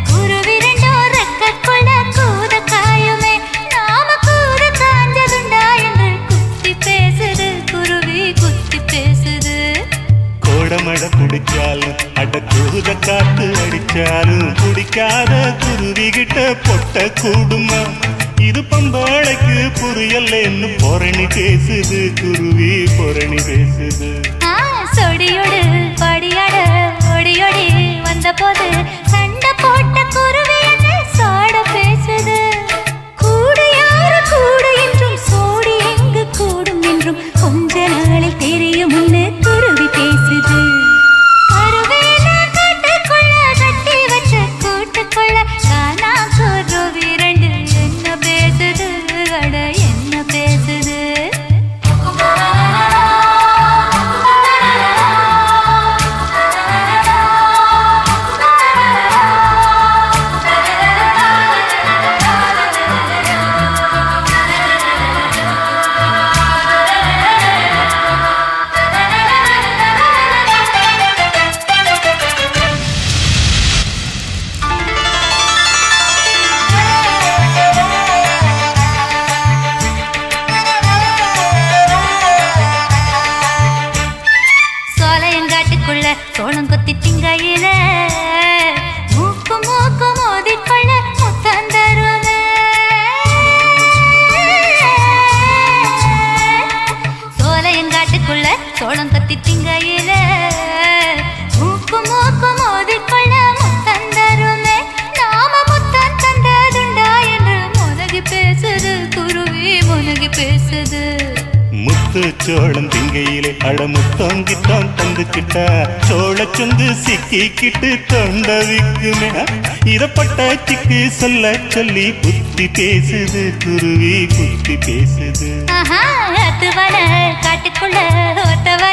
குருவி ரெண்டோ ரெக்கற்குள்ள கூற காயுமே நாம கூற காஞ்சதுண்டா என்று குத்தி பேசுது குருவி குத்தி பேசுது கோடமழை குடிச்சாலும் அட கூத காத்து அடிச்சாலும் குடிக்காத குருவி கிட்ட பொட்ட கூடுமா இது பம்பாளைக்கு புரியலன்னு பொரணி பேசுது குருவி பொரணி பேசுது சொடியோடு படியாட ஒடியோடி வந்த போது சண்டை போட்ட குருவி என்ன சாட பேசுது கூடு யாரு கூடு என்றும் சோடி எங்கு கூடும் என்றும் கொஞ்ச நாளில் தெரியும் குருவி பேசுது கருவேலா காட்டுக்குள்ள கட்டி வச்ச கூட்டுக்குள்ள காணா குருவி ரெண்டு என்ன பேசுது அட என்ன பேசுது சோலையங்காட்டுக்குள்ள சோளம் கொத்தி திங்கையில மூக்கு மூக்கு மோதிக்கொள்ள முத்தம் தருவது சோலையங்காட்டுக்குள்ள சோளம் கொத்தி திங்கையில மூக்கு மூக்கு மோதிக்கொள்ள முத்தம் தருமே நாம முத்தம் தந்ததுண்டா என்று முனகி பேசுது குருவி முனகி பேசுது முத்து சோளம் திங்கையிலே அடமுத்தோங்கித்தான் தந்துக்கிட்ட சோளச்சொந்து சிக்கிக்கிட்டு தொண்டவிக்குமே இதப்பட்ட சிக்கு சொல்ல சொல்லி புத்தி பேசுது குருவி புத்தி பேசுது காட்டுக்குள்ள ஒத்தவ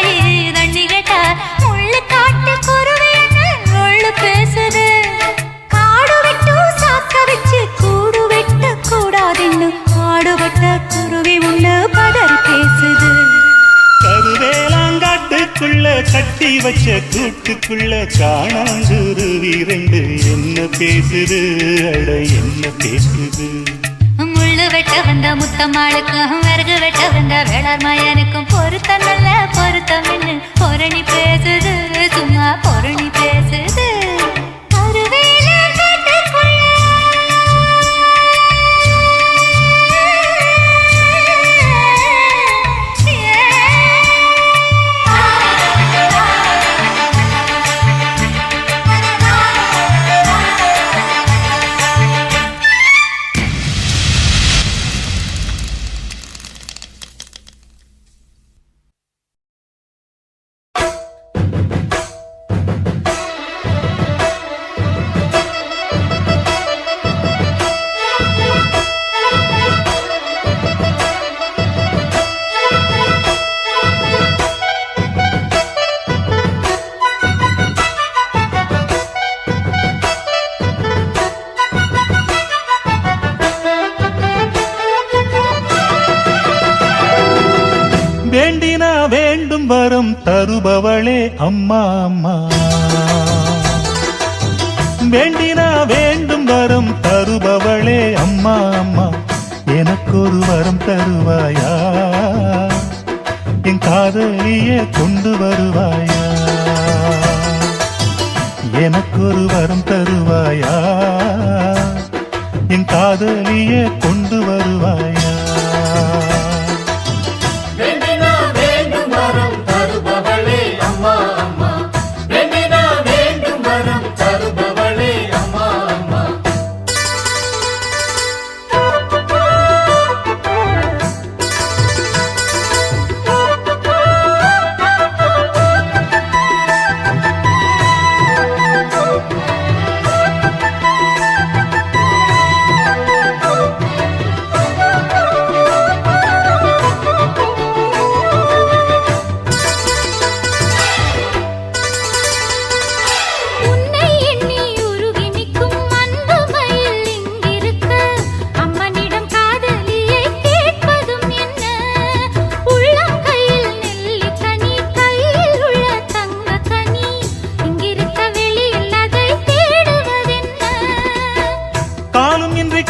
கட்டி வச்ச கூட்டுக்குள்ள காணாங்குருவி ரெண்டு என்ன பேசுது அட என்ன பேசுது முள்ளு வெட்ட வந்த முத்தம்மாளுக்கும் விறகு வெட்ட வந்த வேளார் மயனுக்கும் பொருத்தம் நல்ல பொருத்தம் என்ன பொரணி பேசுது சும்மா பொரணி பேசுது வேண்டினா வேண்டும் வரம் தருபவளே அம்மா அம்மா வேண்டினா வேண்டும் வரம் தருபவளே அம்மா அம்மா எனக்கு ஒரு வரம் தருவாயா என் காதலியே கொண்டு வருவாயா எனக்கு ஒரு வரம் தருவாயா என் காதலியே கொண்டு வருவாயா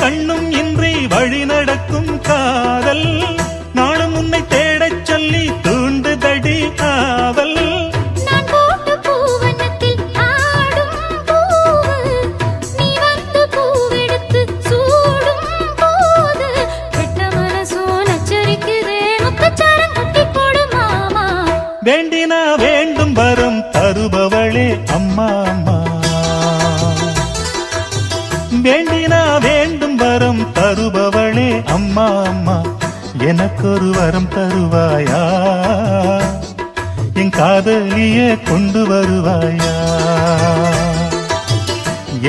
கண்ணும் இன்றி வழி நடக்கும் காதல் நாளும் உன்னை தேடச் சொல்லி தூண்டுதடி காதல் நான் போட்ட பூவனத்தில் ஆடும் பூவு நீ வந்து பூவெடுத்து சூடும் போது கெட்ட மனசோ நச்சரிக்குதே முக்கச்சாரம் கட்டி போடு மாமா வேண்டினா வேண்டும் வரம் தருபவளே அம்மா அம்மா வேண்டினா வேண்டும் வரம் தருபவளே அம்மா அம்மா எனக்கு ஒரு வரம் தருவாயா என் காதலியே கொண்டு வருவாயா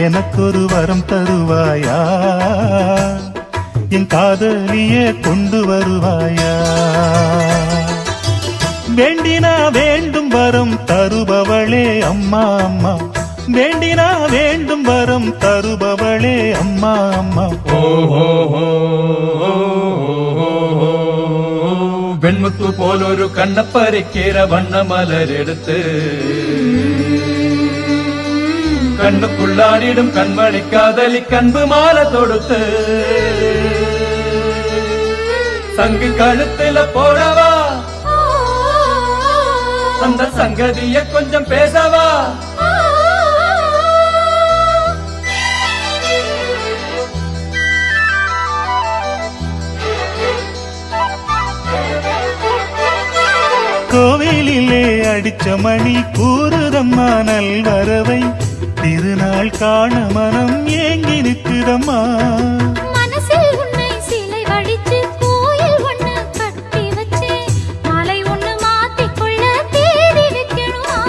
எனக்கு ஒரு வரம் தருவாயா என் காதலியே கொண்டு வருவாயா வேண்டினா வேண்டும் வரம் தருபவளே அம்மா அம்மா வேண்டினா வேண்டும் வரம் தருபவளே அம்மா அம்மா വെൺമുത്തു പോലൊരു കണ്ണപ്പരക്കേറ വണ്ണമലരെടുത്ത് കണ്ണുക്കുള്ളാടിടും കൺമണിക്കാതലി കൺപ് മാല തൊടുത്ത് സംഘ കഴുത്തില പോടവാ அந்த சங்கதிய கொஞ்சம் பேசவா கோவிலிலே அடிச்ச மணி கூறுதம்மா நல்வரவை திருநாள் காண மனம் ஏங்கி நிற்குதம்மா மனசில் உன்னை சிலை வடிச்சு கோயில் ஒண்ணு கட்டி வச்சே மாலை ஒண்ணு மாத்திக்கொள்ள தேடி வைக்கணுமா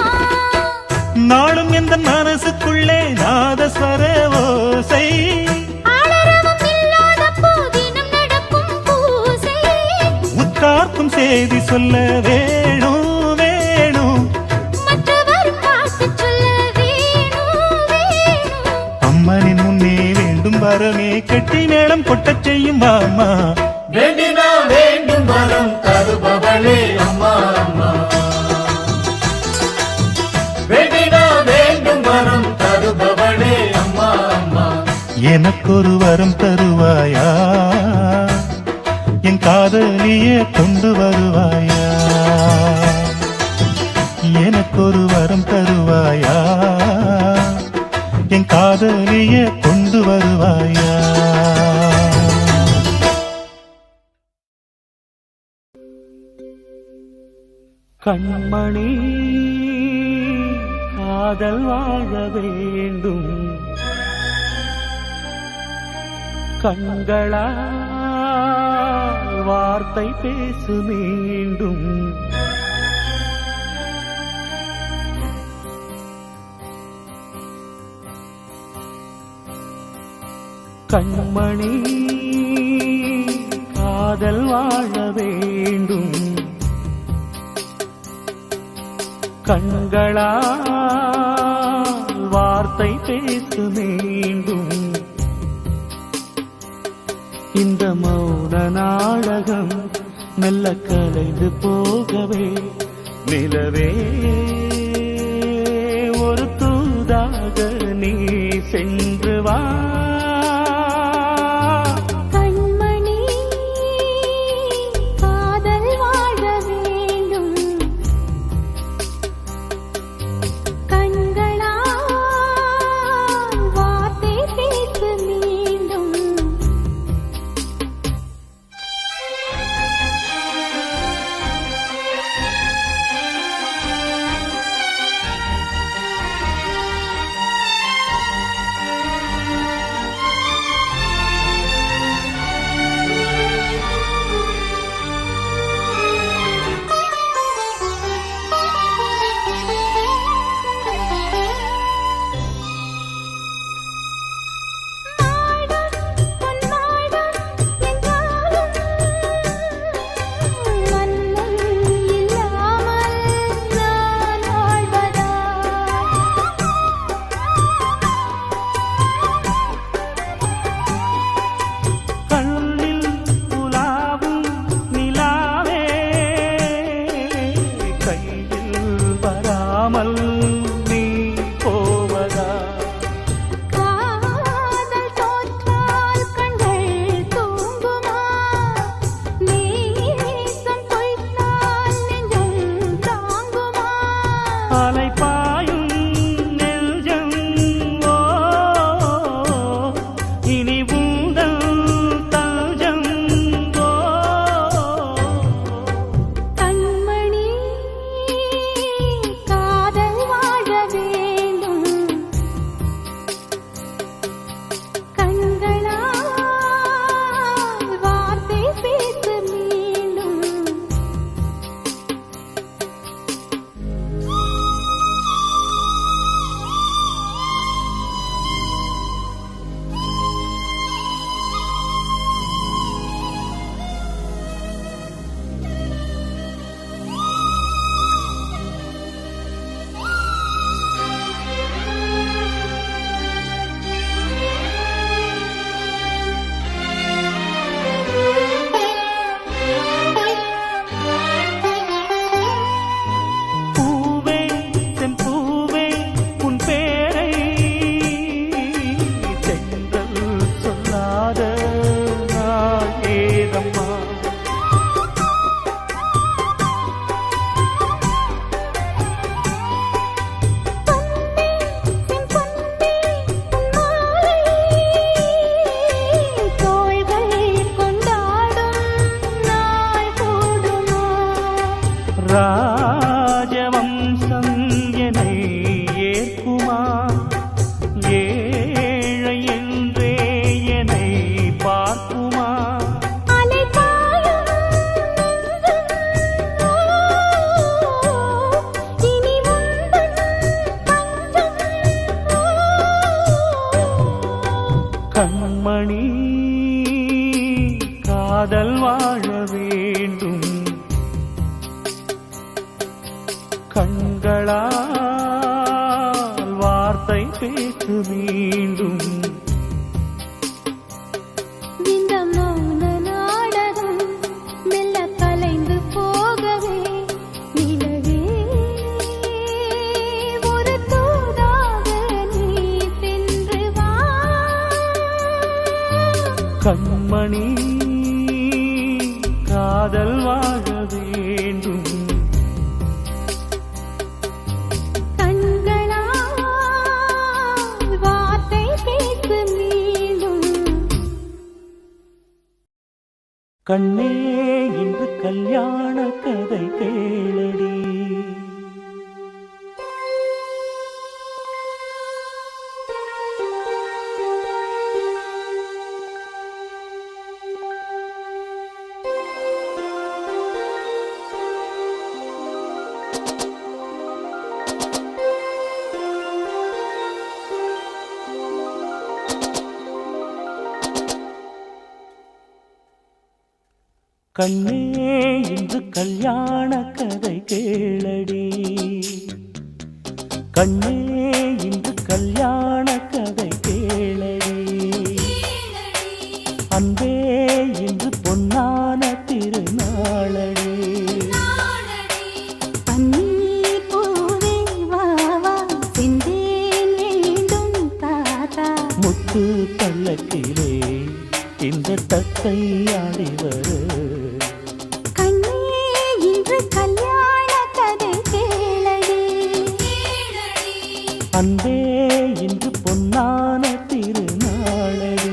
நாளும் எந்த மனசுக்குள்ளே நாதஸ்வர ஓசை ஆளரவம் இல்லாத போதினம் நடக்கும் பூசை உற்றார்க்கும் செய்தி சொல்ல வேணும் வேணும் மற்றவர் பார்த்து சொல்ல வேணும் வேணும் அம்மனின் முன்னே வேண்டும் வரமே கெட்டி மேளம் கொட்டச் செய்யும் வாமா வேண்டினா வேண்டும் வரம் தருபவளே அம்மா அம்மா எனக்கொரு வரம் தருவாயா, என் காதலியே கொண்டு வருவாயா, எனக்கொரு வரம் தருவாயா, என் காதலியே கொண்டு வருவாயா. கண்மணி காதல் வாழ வேண்டும், கண்களா வார்த்தை பேசு மீண்டும், கண்மணி காதல் வாழ வேண்டும், கண்களா வார்த்தை பேசு மீண்டும். இந்த மௌன நாடகம் மெல்ல கலைந்து போகவே நிலவே ஒரு தூதாக நீ சென்று வா. ராஜவம்சம் என்னை ஏற்குமா, ஏழை என்றே என்னை பார்க்குமா, கண்மணி காதல் வாழ வேண்டும், கண்களால் வார்த்தை பேசு மீண்டும். இந்த மௌன நாடகம் மெல்ல கலைந்து போகவே நிலவே ஒரு தூதாக நீ சென்று வா. நீ காதல் வாழ வேண்டும். கண்களால் வார்த்தை பேசு மீண்டும். கண்ணே இன்று கல்யாண கதை கேளடி. கண்ணே இன்று கல்யாண கதை கேளடி. கண்ணே இன்று கல்யாண கதை கேளடி. அன்பே இன்று பொன்னான திருநாளடி. பன்னீர் பூவே வா வா செந்தேன் வேண்டும் தாத்தா. முத்து பல்லக்கிலே இந்த தத்தை ஆடி வரு. கண்ணே இன்று கல்யாண கதை கேளடி. அன்பே இன்று பொன்னான திருநாளடி.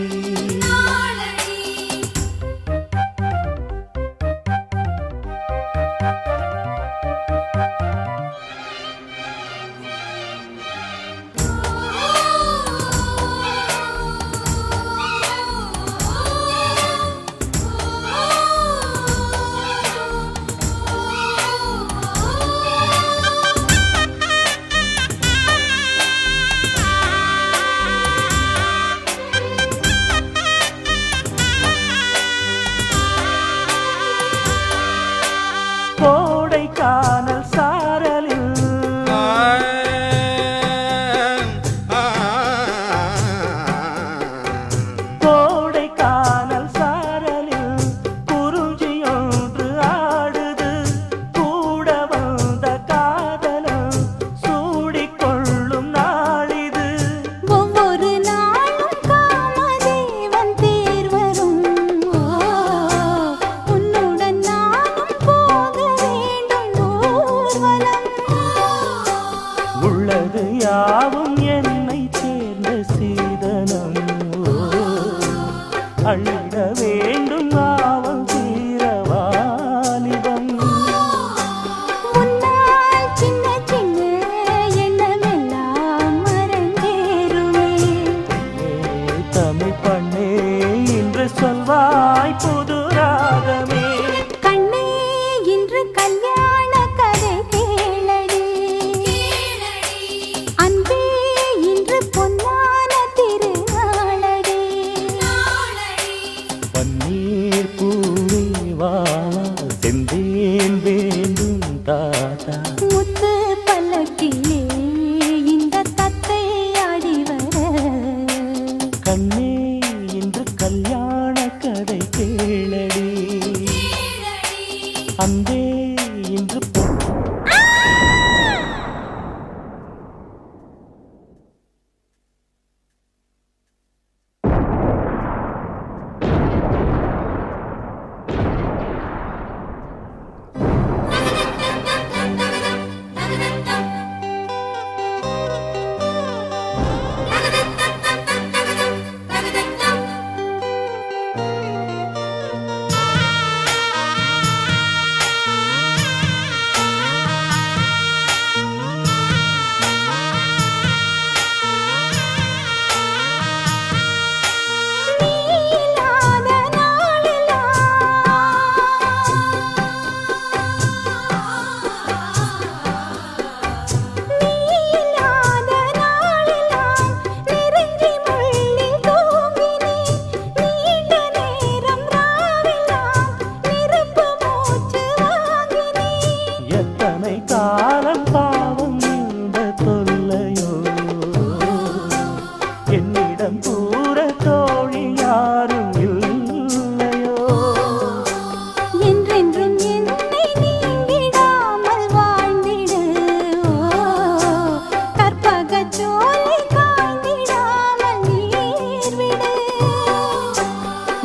கோடைக்கானல் சாரலில் கோடைக்கானல் சாரலில் குறிஞ்சியொன்று ஆடுது. கூட வந்த காதலும் சூடிக்கொள்ளும் நாளிது. ஒவ்வொரு நாளும் காமதேவன் தேர் வரும். உன்னுடன் நானும் போக வேண்டும் ஊர்வலம். உள்ளது யாவும் என்னை சேர்ந்த சீதனம். அள்ளிட வேண்டும் ஆவல் தீரவாலிபம். முன்னால் சின்ன சின்ன எண்ணமெல்லாம் மறந்தேறுமே. தமிழ் பண்ணே இன்று சொல்வாய் புது ராகமே. கண்ணே இன்று கல்யாண கதை கேளடி. அன்பே இன்று பொன்னான திருநாளடி. பன்னீர் பூவே வா செந்தேன் வேண்டும் தாத்தா. முத்து பல்லக்கிலே இந்த தத்தை ஆடி வர. கண்ணே இன்று கல்யாண கதை கேளடி. அன்பே இன்று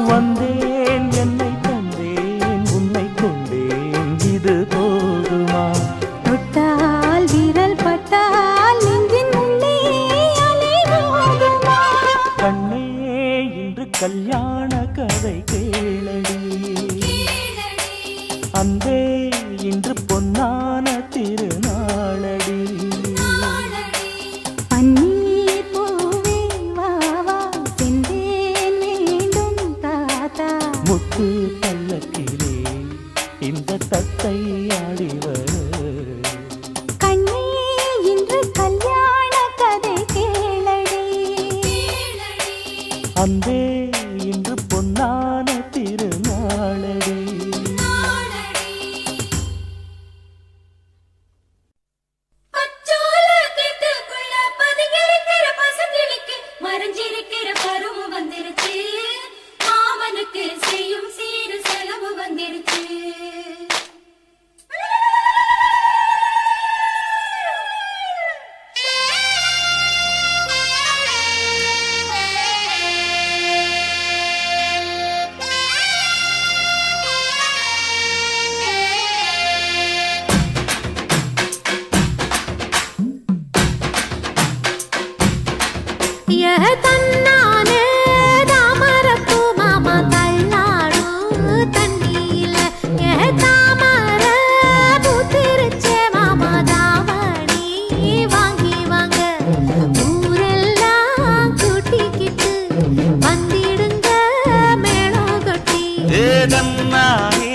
வந்தே போதுமா? தொட்டால் விரல் பட்டால் நெஞ்சின் உள்ளே அலை மோதுமா? கண்ணே இன்று கல்யாண கதை கேளடி, அன்பே இன்று பொன்னான திருநாளடி. பன்னீர் பூவே வா வா சென்றேன் மீண்டும் தாத்தா. முத்து பல்லக்கிலே இந்த தத்தை ஆடிவர். கண்ணே இன்று கல்யாண கதை கேளடி, அன்பே இன்று பொன்னான திருநாளடி. மறைஞ்சிருக்கிற பருவம் வந்துருச்சு, மாமனுக்கு செய்யும் சீரு செலவு வந்துருச்சு. தன்னானே தாமரப்பூ மாமா தள்ளாடும் தண்ணியில. தாமர பூத்திருச்சே மாமா தாவணி வாங்கி வாங்க. ஊரெல்லாம் கூட்டிக்கிட்டு வந்திடுங்க மேளம் கொட்டி. தன்னானே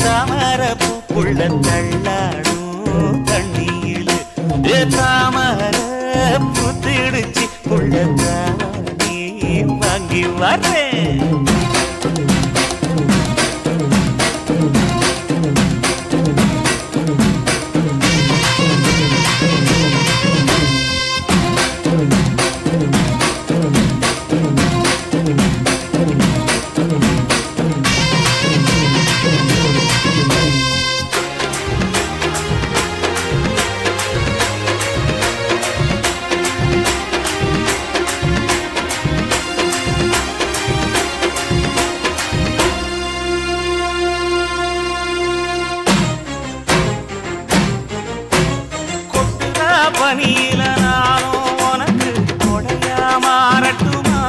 தாமரப்பூ புள்ள தள்ளாடும் தண்ணியில் தாமர புத்திடுச்சு புள்ளதானே வாங்கி வரேன். பனியில நானும் உனக்கு கொடையா மாறட்டுமா?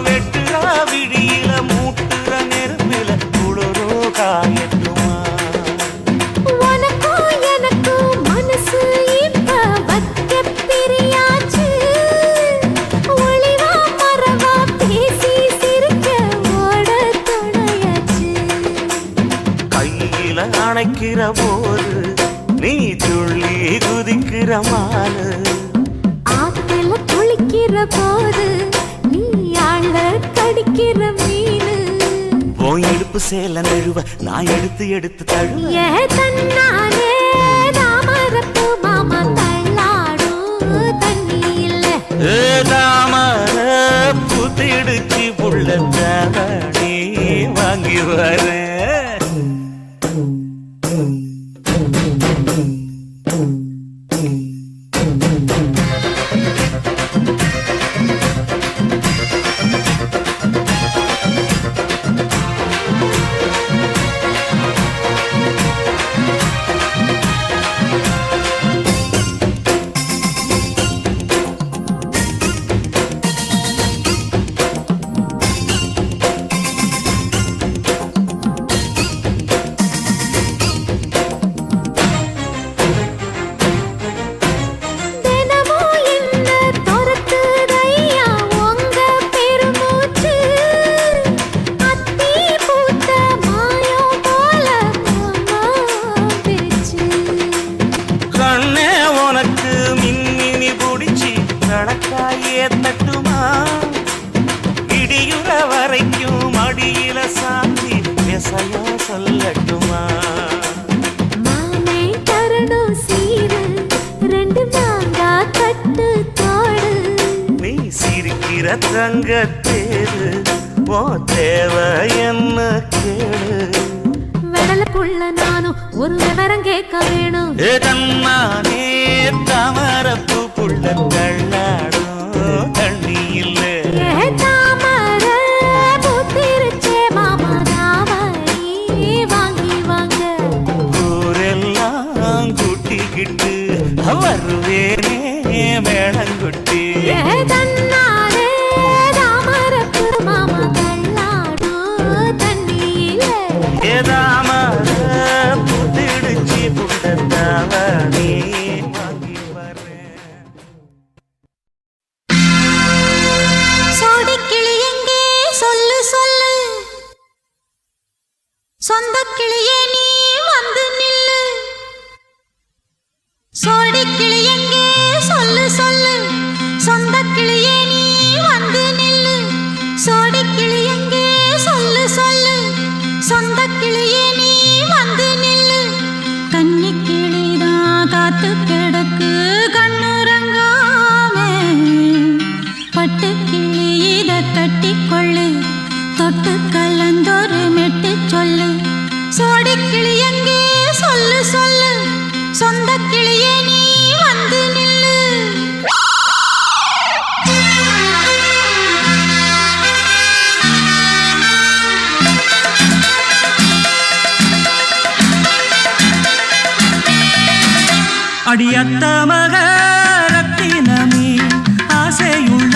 வெட்டுற விழியில மூட்டுற நெருப்பில குளிரோ காயட்டுமா? உனக்கும் எனக்கும் மனசு இப்ப வைக்க பிரியாச்சு. ஒளிவா மறவா பேசி சிரிக்க ஓட துணையாச்சு. கையில அணைக்கிற போது நீ துள்ளி குதிக்கிற மானு, ஆத்துல குளிக்கிற போது நீ ஆள கடிக்கிற மீனு. உன் இடுப்பு சேல நழுவ நான் எடுத்து எடுத்து தழுவ. தன்னானே தாமரப்பூ மாமா தள்ளாடும் தண்ணியில. தாமர புத்திடுச்சு புள்ளதானே வாங்கி வரேன். தட்டுமா இடியுற வரைக்கும் மடியில சாந்தி விசையா சொல்லட்டுமா மாமே தரணும் சீரு ரெண்டு மாங்கா கட்டு தோடு நீ சிரிக்கிற தங்கத்தேரு ஓ தேவை என்ன கேளு வெடல புள்ள நானும் ஒரு விவரம் கேட்க வேணும் தன்னானே தாமரப்பு புள்ள தள்ளாடும் தண்ணி இல்ல தாமர பூத்திருச்சே மாமா தாவணி வாங்கி வாங்க ஊரே வருவேனே மேளங்குட்டி தன்னாலே தாமரப்பு மாமா தள்ளாடும் தண்ணியிலே ஏதாமர புத்திடுச்சி புட்டத்தாவணி வாங்கி வரேன். சோடிக்கிளி எங்கே சொல்லு சொல்லு சொந்த கிளியே நீ வந்து நில்லு சோடிக்கிளி எங்கே சொல்லு சொல்லு சொந்த கிளியே நீ வந்து நில்லு சோடிக்கிளி எங்கே சொல்லு சொல்லு சொந்த கிளியே நீ வந்து நில்லு கன்னி கிளிதான் காத்து கிடக்கு கண்ணுறங்காமே பட்டு கிளி இத கட்டிக்கொள்ளு தொட்டு கலந்தொரு மெட்டு சொல்லு சோடிக்கிளி எங்கே சொல்லு சொல்லு சொந்த கிளியே நீ வந்து நில்லு அடியத்த மக ரத்தினமே ஆசையுள்ள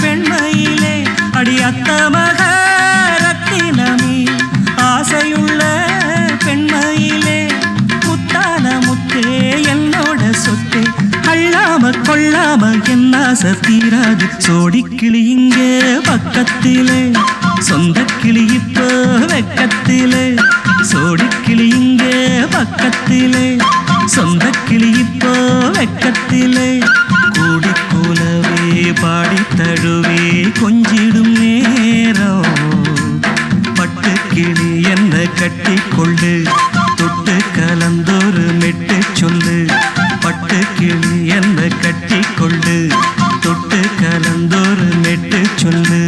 பெண்மையிலே அடியத்த மக ரத்தினமே ஆசையுள்ள பெண்மையிலே முத்தான முத்தே என்னோட சொத்து அள்ளாம கொள்ளாம என்ன தீராது சோடிக்கிளி இங்கே பக்கத்திலே சொந்த கிளி இப்போ வெக்கத்திலே சோடிக்கிளி இங்கே பக்கத்திலே சொந்த கிளி இப்போ வெக்கத்திலே கூடிக்கூலவே பாடி தழுவே கொஞ்சிடும் நேரம் பட்டு கிளி என்ன கட்டி கொள்ளு தொட்டு கலந்தொரு மெட்டு சொல்லு பட்டு கிளி என்ன கட்டி கொள்ளு தொட்டு கலந்தொரு மெட்டு சொல்லு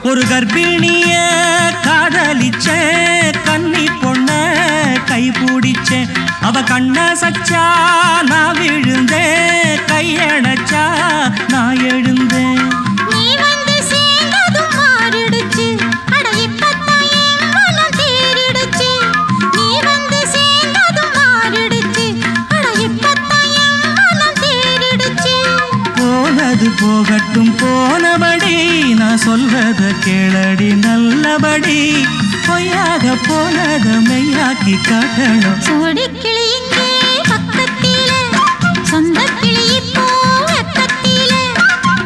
ஒரு கர்ப்பிணிய காதலிச்ச கன்னி பொண்ண கை பிடிச்ச அவ கண்ண சச்சா நான் விழுந்தேன் கையடைச்சா நான் எழுந்தேன் நீ வந்து சேர்ந்ததும் மாறிடுச்சு அட இப்பத்தான் என் மனம் தேறிடுச்சு நீ வந்து சேர்ந்ததும் மாறிடுச்சு அட இப்பத்தான் என் மனம் தேறிடுச்சு போனது போகட்டும் போனபடி நான் சொல்றத கேளடி நல்லபடி பொய்யாக போனத மெய்யாக்கி காட்டணும் சோடிக்கிளி இங்கே பக்கத்திலே சொந்த கிளி இப்போ வெக்கத்திலே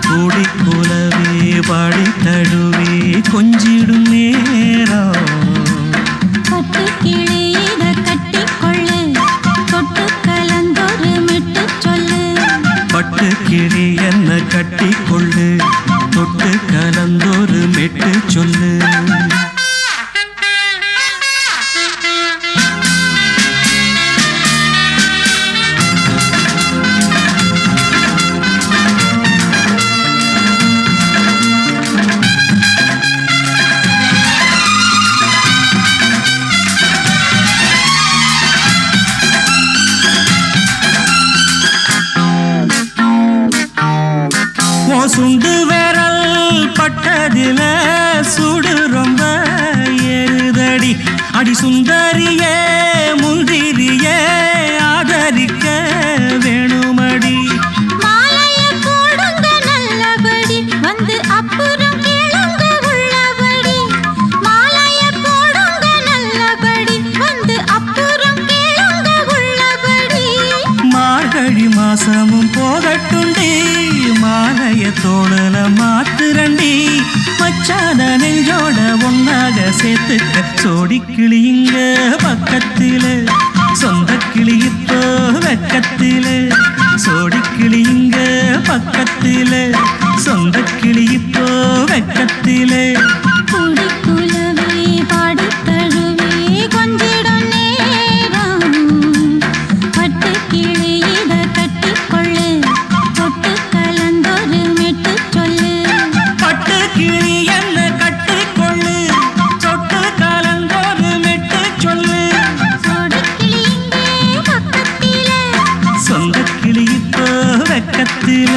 கூடிக்கூலவே பாடி தழுவே கொஞ்சிடும் நேரம் பட்டு கிளி இத கட்டிக்கொள்ளு தொட்டு கலந்தொரு மெட்டு சொல்லு பட்டு கிளி என்ன கட்டி கொள்ளு தொட்டு கலந்தொரு மெட்டு சொல்லு சுண்டு விரல் பட்டதில சுடு ரொம்ப ஏறுதடி அடி சுந்தரியே முந்திரியே ஆதரிக்க வேணுமடி மாலைய போடுங்க நல்லபடி வந்து அப்புறம் கேளுங்க உள்ளபடி மாலைய போடுங்க நல்லபடி வந்து அப்புறம் கேளுங்க உள்ளபடி மார்கழி மாசமும் போகட்டுண்டி மாலைய தோழல மாத்துரண்டி மச்சான நெஞ்சோட ஒன்னாக சேர்த்துக்க சோடிக்கிளி இங்க பக்கத்திலே சொந்த கிளி இப்போ வெக்கத்திலே சோடிக்கிளி இங்க பக்கத்திலே சொந்த கிளி இப்போ வெக்கத்திலே குடிக்குலவே பாடி தழுவே கொஞ்சிடும் நேரம் பட்டு கிளி இத கட்டிக்கொள்ளு பக்கத்தில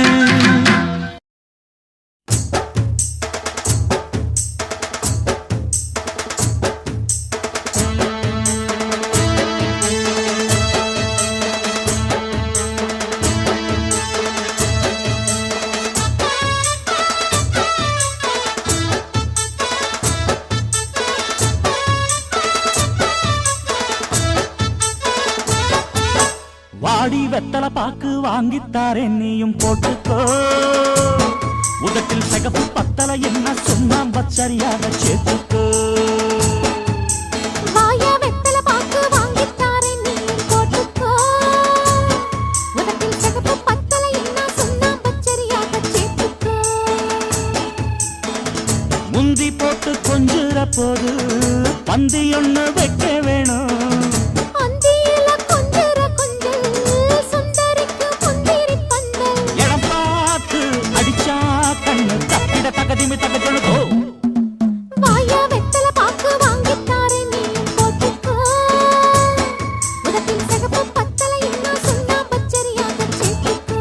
வாடி வெத்தலை பாக்கு வாங்கித்தாரே நீயும் போட்டுக்கோ உதட்டில் சிகப்பு பத்தலை என்ன சொன்னாம் சரியாக சேர்த்துக்கோ வாயா வெத்தலை பாக்கு வாங்கித்தாரே நீயும் போட்டுக்கோ உதட்டில் சிகப்பு பத்தலை என்ன சொன்னாம் சரியாக சேர்த்துக்கோ முந்தி போட்டு கொஞ்சுற போது பந்தி ஒண்ணு வைக்க வேணும் தகதிமி தகஜொழுதோ வாயா வெத்தலை பாக்கு வாங்கித்தாரே நீயும் போட்டுக்கோ உதட்டில் சிகப்பு பத்தலை என்ன சொன்னா பச்சரியாக சேர்த்துக்கோ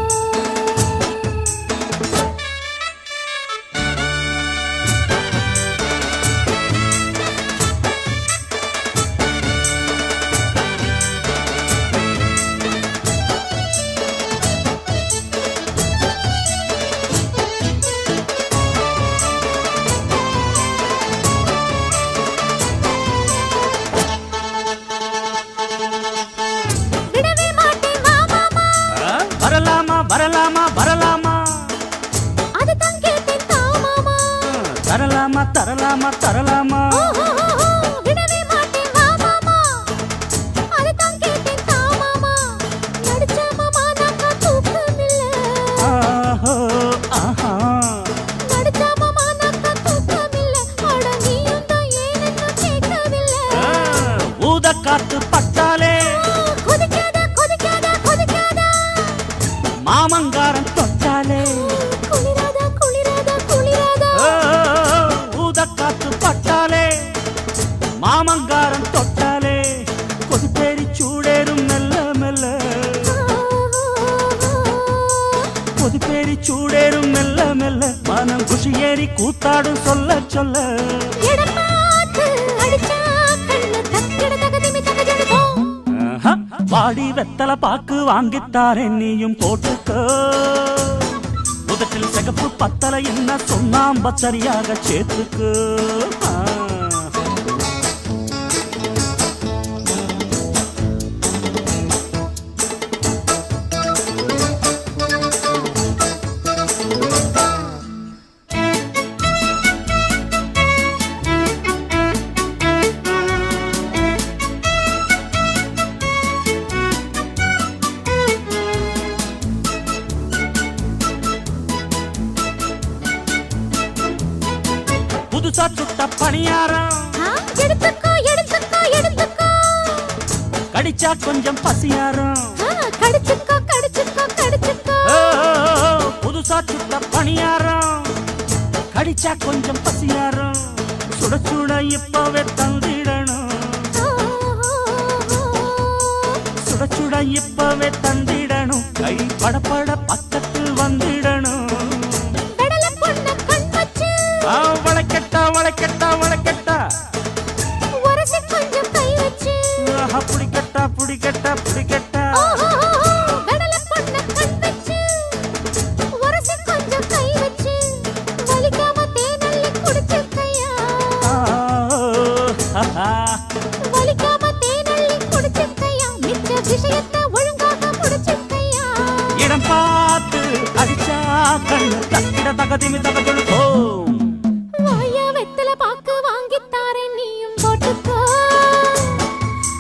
வரலாமா வரலாமா அது தான் கேட்டேன் தாமாமா தரலாமா தரலாமா தரலாமா விடவே மாட்டேன் மாமாமா அது தான் கேட்டேன் தாமாமா நடிச்ச மாமா நாக்கா தூக்கமில்ல ஆஹோ ஆஹா நடிச்ச மாமா நாக்கா தூக்கமில்ல அட நீயும் தான் ஏனென்னு கேட்கவில்லை ஊத காத்து பட்டாலே கொதிக்காதா கொதிக்காதா கொதிக்காதா மாமங்காரம் தொட்டாலே குளிராதா குளிராதா குளிராதா ஊத காத்து பட்டாலே மாமங்காரம் தொட்டாலே கொதிப்பேரி சூடேறும் மெல்ல மெல்ல கொதிப்பேரி சூடேறும் மெல்ல மெல்ல மனம் குஷியேறி கூத்தாடும் சொல்ல சொல்ல எடப்பாத்து அடிச்சா கண்ணு தக்கிட தகதிமி தகஜடுதோ வாடி வெத்தலை பாக்கு வாங்கித்தாரே நீயும் போட்டுக்கோ உதட்டில் சிகப்பு பத்தலை என்ன சொன்னாம் சரியாக சேர்த்துக்கு புதுசா சுட்ட பணியாரம் எடுத்துக்கோ எடுத்துக்கோ எடுத்துக்கோ கடிச்சா கொஞ்சம் பசியாரம் கடிச்சுக்கோ கடிச்சுக்கோ கடிச்சுக்கோ புதுசா சுட்ட பணியாரம் கடிச்சா கொஞ்சம் பசியாரம் சுட சுட இப்பவே தந்திடணும் சுட சுட இப்பவே தந்திடணும் கை படப்பட பக்கத்தில் வந்திடணும் வளைக்கட்டா வளைக்கட்டா வளைக்கட்டா உரசி கொஞ்சம் கை வச்சு புடிக்கட்டா புடிக்கட்டா புடிக்கட்டா கடல பொண்ண கண் வச்சு உரசி கொஞ்சம் கை வச்சு வலிக்காம தேனள்ளி குடிச்சிருக்கையா வலிக்காம தேனள்ளி குடிச்சிருக்கையா மிச்ச விஷயத்தை ஒழுங்காக முடிச்சிருக்கையா இடம் பார்த்து அடிச்சா கண்ணு தக்கிட தகதிமி தகஜொழுதோ வாயா வெத்தலை பாக்கு வாங்கித்தாரே நீயும் போட்டுக்கோ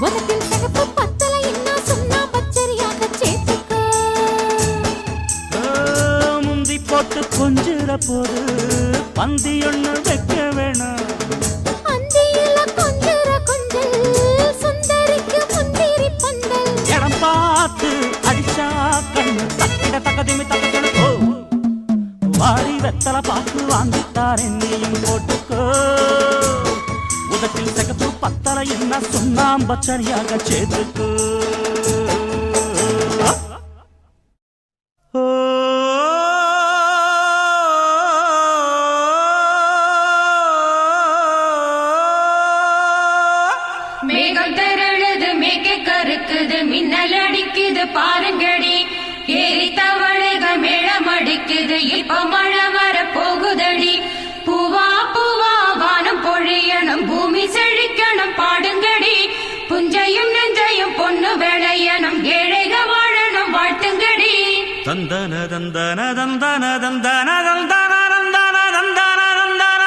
உதட்டில் சிகப்பு பத்தலை என்ன சொன்னா பச்சரியாக சேர்த்துக்கோ முந்தி போட்டு கொஞ்சிற போது பந்தி ஒண்ணு வைக்க வேணும் அந்தியில கொஞ்சிற கொஞ்சல் சுந்தரிக்கு முந்திரி பந்தல் இடம் பார்த்து அடிச்சா கண்ணு தக்கிட தகதிமி தகஜொழுதோ வாடி வெத்தலை பாக்கு வாங்கித்தாரே நீயும் போட்டுக்கோ உதட்டில் சிகப்பு பத்தலை என்ன சொன்னாம் சரியாக சேர்த்துக்கோ பெய்யுது இப்ப மழை வர போகுதடி பூவா பூவா வானம் பொழியணும் பூமி செழிக்கணும் பாடுங்கடி புஞ்சையும் நெஞ்சையும் பொண்ணு விளையணும் ஏழைக வாழணும் வாழ்த்துங்கடி தந்தன தந்தன தந்தன தந்தன தந்தன தந்தன தந்தன தந்தன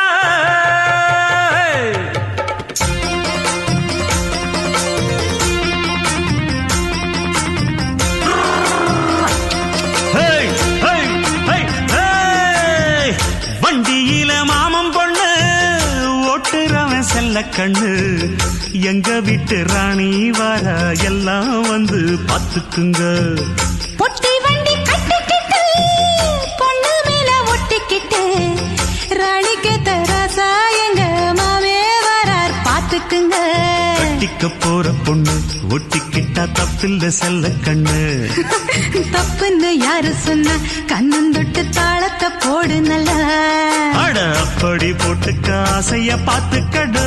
வண்டியில மாமம் பொண்ணு ஓட்டுறவன் செல்ல கண்ணு எங்க வீட்டு ராணி வர எல்லாம் வந்து பாத்துக்குங்க பொட்டி வண்டி கட்டிக்கிட்டு பொண்ணு மேல ஒட்டிக்கிட்டு ராணிக்கு தராசா எங்க மாமே வரார் பாத்துக்குங்க கட்டிக்க போற பொண்ணு ஒட்டிக்கிட்டா தப்பில்ல செல்ல கண்ணு தப்புன்னு யாரு சொன்ன கண்ணன் தொட்டு தாளத்தை போடு நல்லா அட அப்படி போட்டுக்க ஆசைய பாத்துக்கடு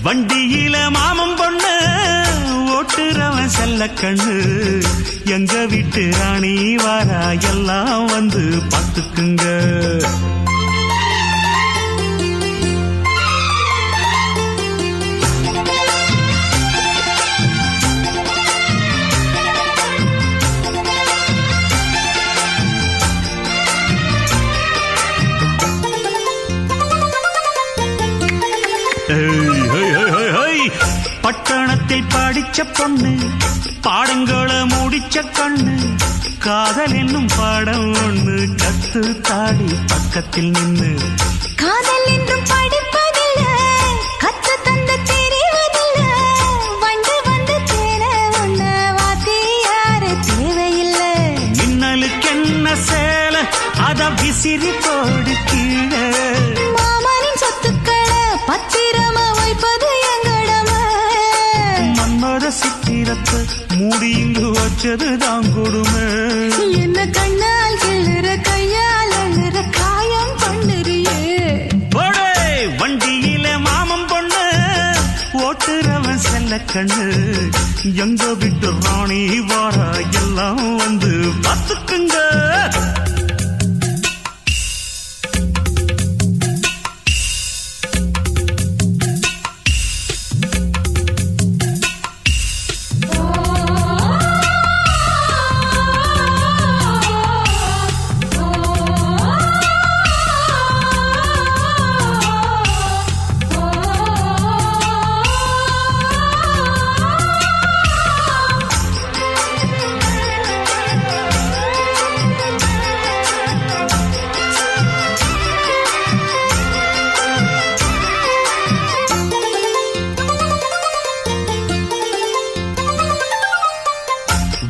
வண்டியில மாமம் பொண்ணு ஓட்டுறவன் செல்ல கண்ணு எங்க வீட்டு ராணி வாரா எல்லாம் வந்து பாத்துக்குங்க பட்டணத்தில் படிச்ச பொண்ணு பாடங்களை முடிச்ச கண்ணு காதல் என்னும் பாடம் ஒண்ணு கத்து தாடி பக்கத்தில் நின்னு காதல் என்றும் படிப்பதில்ல கத்து தந்து தெரிவதில்ல வந்து வந்து தேர உன்ன வாத்தி யாரு தேவையில்லை மின்னலுக்கு என்ன சேல அத விசிறி போடு கீழே மாமனின் சொத்துக்களை பத்திரமா வைப்பது எங்கடமை மன்மத சித்திரத்தை மூடி இங்கு வச்சது தான் கொடுமை என்ன கண்ணால் கிள்ளுற கையால் அழுற காயம் பண்ணுறியே போடே வண்டியில மாமம் பொண்ணு ஓட்டுறவன் செல்ல கண்ணு எங்க விட்டு ராணி வாரா எல்லாம் வந்து பாத்துக்குங்க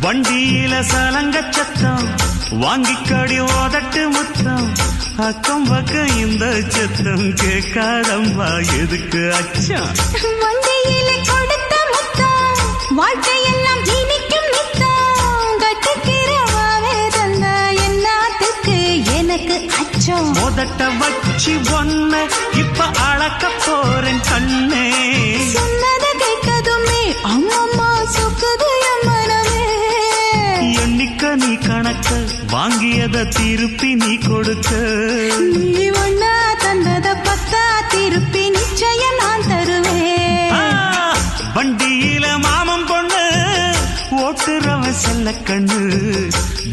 வண்டியில சலங்க சத்தம் வாங்கிக்கடி ஓதட்டு முத்தம் அக்கம் பக்கம் இந்த சத்தம் கேட்காதம்மா எதுக்கு அச்சம் வண்டியிலே கொடுத்த முத்தம் வாழ்க்கையெல்லாம் இனிக்கும் நித்தம் கட்டுக்கிறவாவே தந்த என்னாத்துக்கு எனக்கு அச்சம் ஓதட்ட வச்சு ஒன்ன இப்ப அளக்க போறேன் கண்ணே சொன்னத கேட்கதுமே அம்மம்மா சொக்குது என் மனமே எண்ணிக்க நீ கணக்க வாங்கியத திருப்பி நீ கொடுக்க நீ ஒன்னா தந்தத பத்தா திருப்பி நிச்சயம் நான் தருவேன் வண்டியில மாமம் பொண்ணு ஓட்டுறவன் செல்ல கண்ணு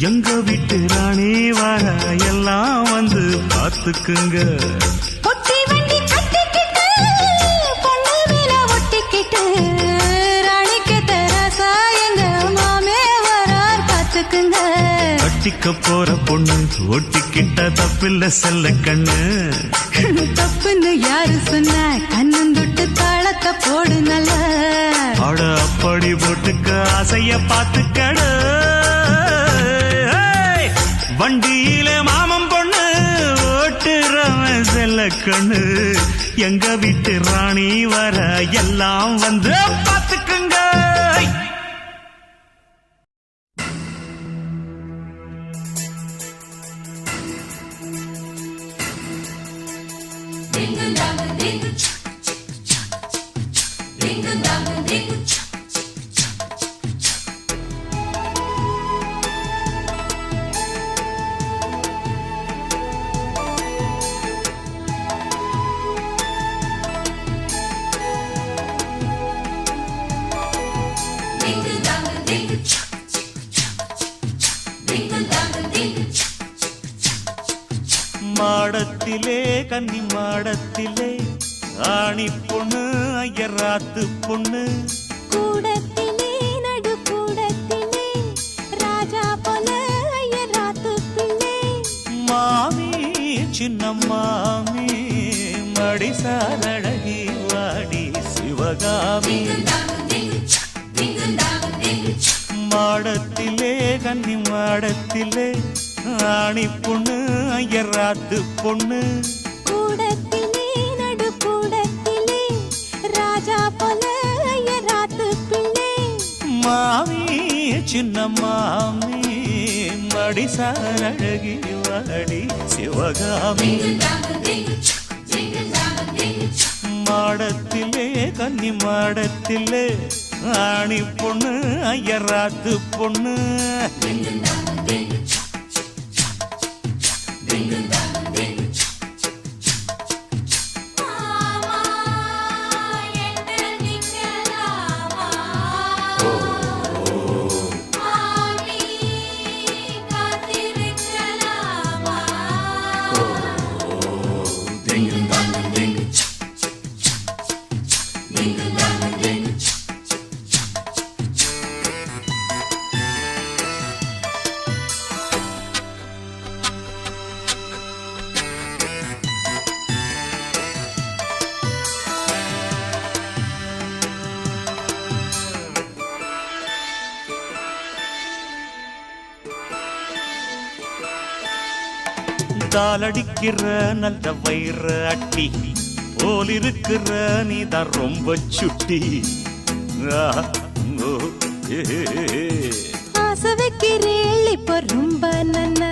எங்க வீட்டு ராணி வர எல்லாம் வந்து பாத்துக்குங்க பொட்டி வண்டி கட்டிக்கிட்டு பொண்ணு மேல ஒட்டிக்கிட்டு ராணிக்கு தராசா எங்க மாமே வரார் பாத்துக்குங்க கட்டிக்க போற பொண்ணு ஒட்டிக்கிட்ட தப்பில்ல செல்ல கண்ணு தப்புன்னு யாரு சொன்ன கண்ணன் தொட்டு தாளத்தை போடு நல்ல அட அப்படி போட்டுக்க ஆசைய பாத்துக்கடு வண்டியில மாமம் பொண்ணு ஓட்டுறவன் செல்ல கண்ணு எங்க வீட்டு ராணி வர எல்லாம் வந்து பாத்துக்குங்க மாடத்திலே கன்னி மாடத்திலே ஆணி பொண்ணு ஐயராத்து பொண்ணு கூடத்திலே நடு கூடத்திலே ராஜா போல ஐயராத்து பிள்ளை மாமி சின்ன மாமி மடிசாரழகி வாடி சிவகாமி மாடத்திலே கன்னி மாடத்திலே ஆணி பொண்ணு ஐயராத்து பொண்ணு கூடத்திலே நடு கூடத்திலே ராஜா போல ஐயராத்து பிள்ளை மாமி சின்ன மாமி மடிசாரழகி வாடி சிவகாமி மாடத்திலே கன்னி மாடத்திலே ஆணி பொண்ணு ஐயராத்து பொண்ணு தாளடிக்கிற நல்ல வயிற அட்டி போல் இருக்கிற நீதான் ரொம்ப சுட்டி ஆசை வைக்கிறேள் இப்ப ரொம்ப நன்ன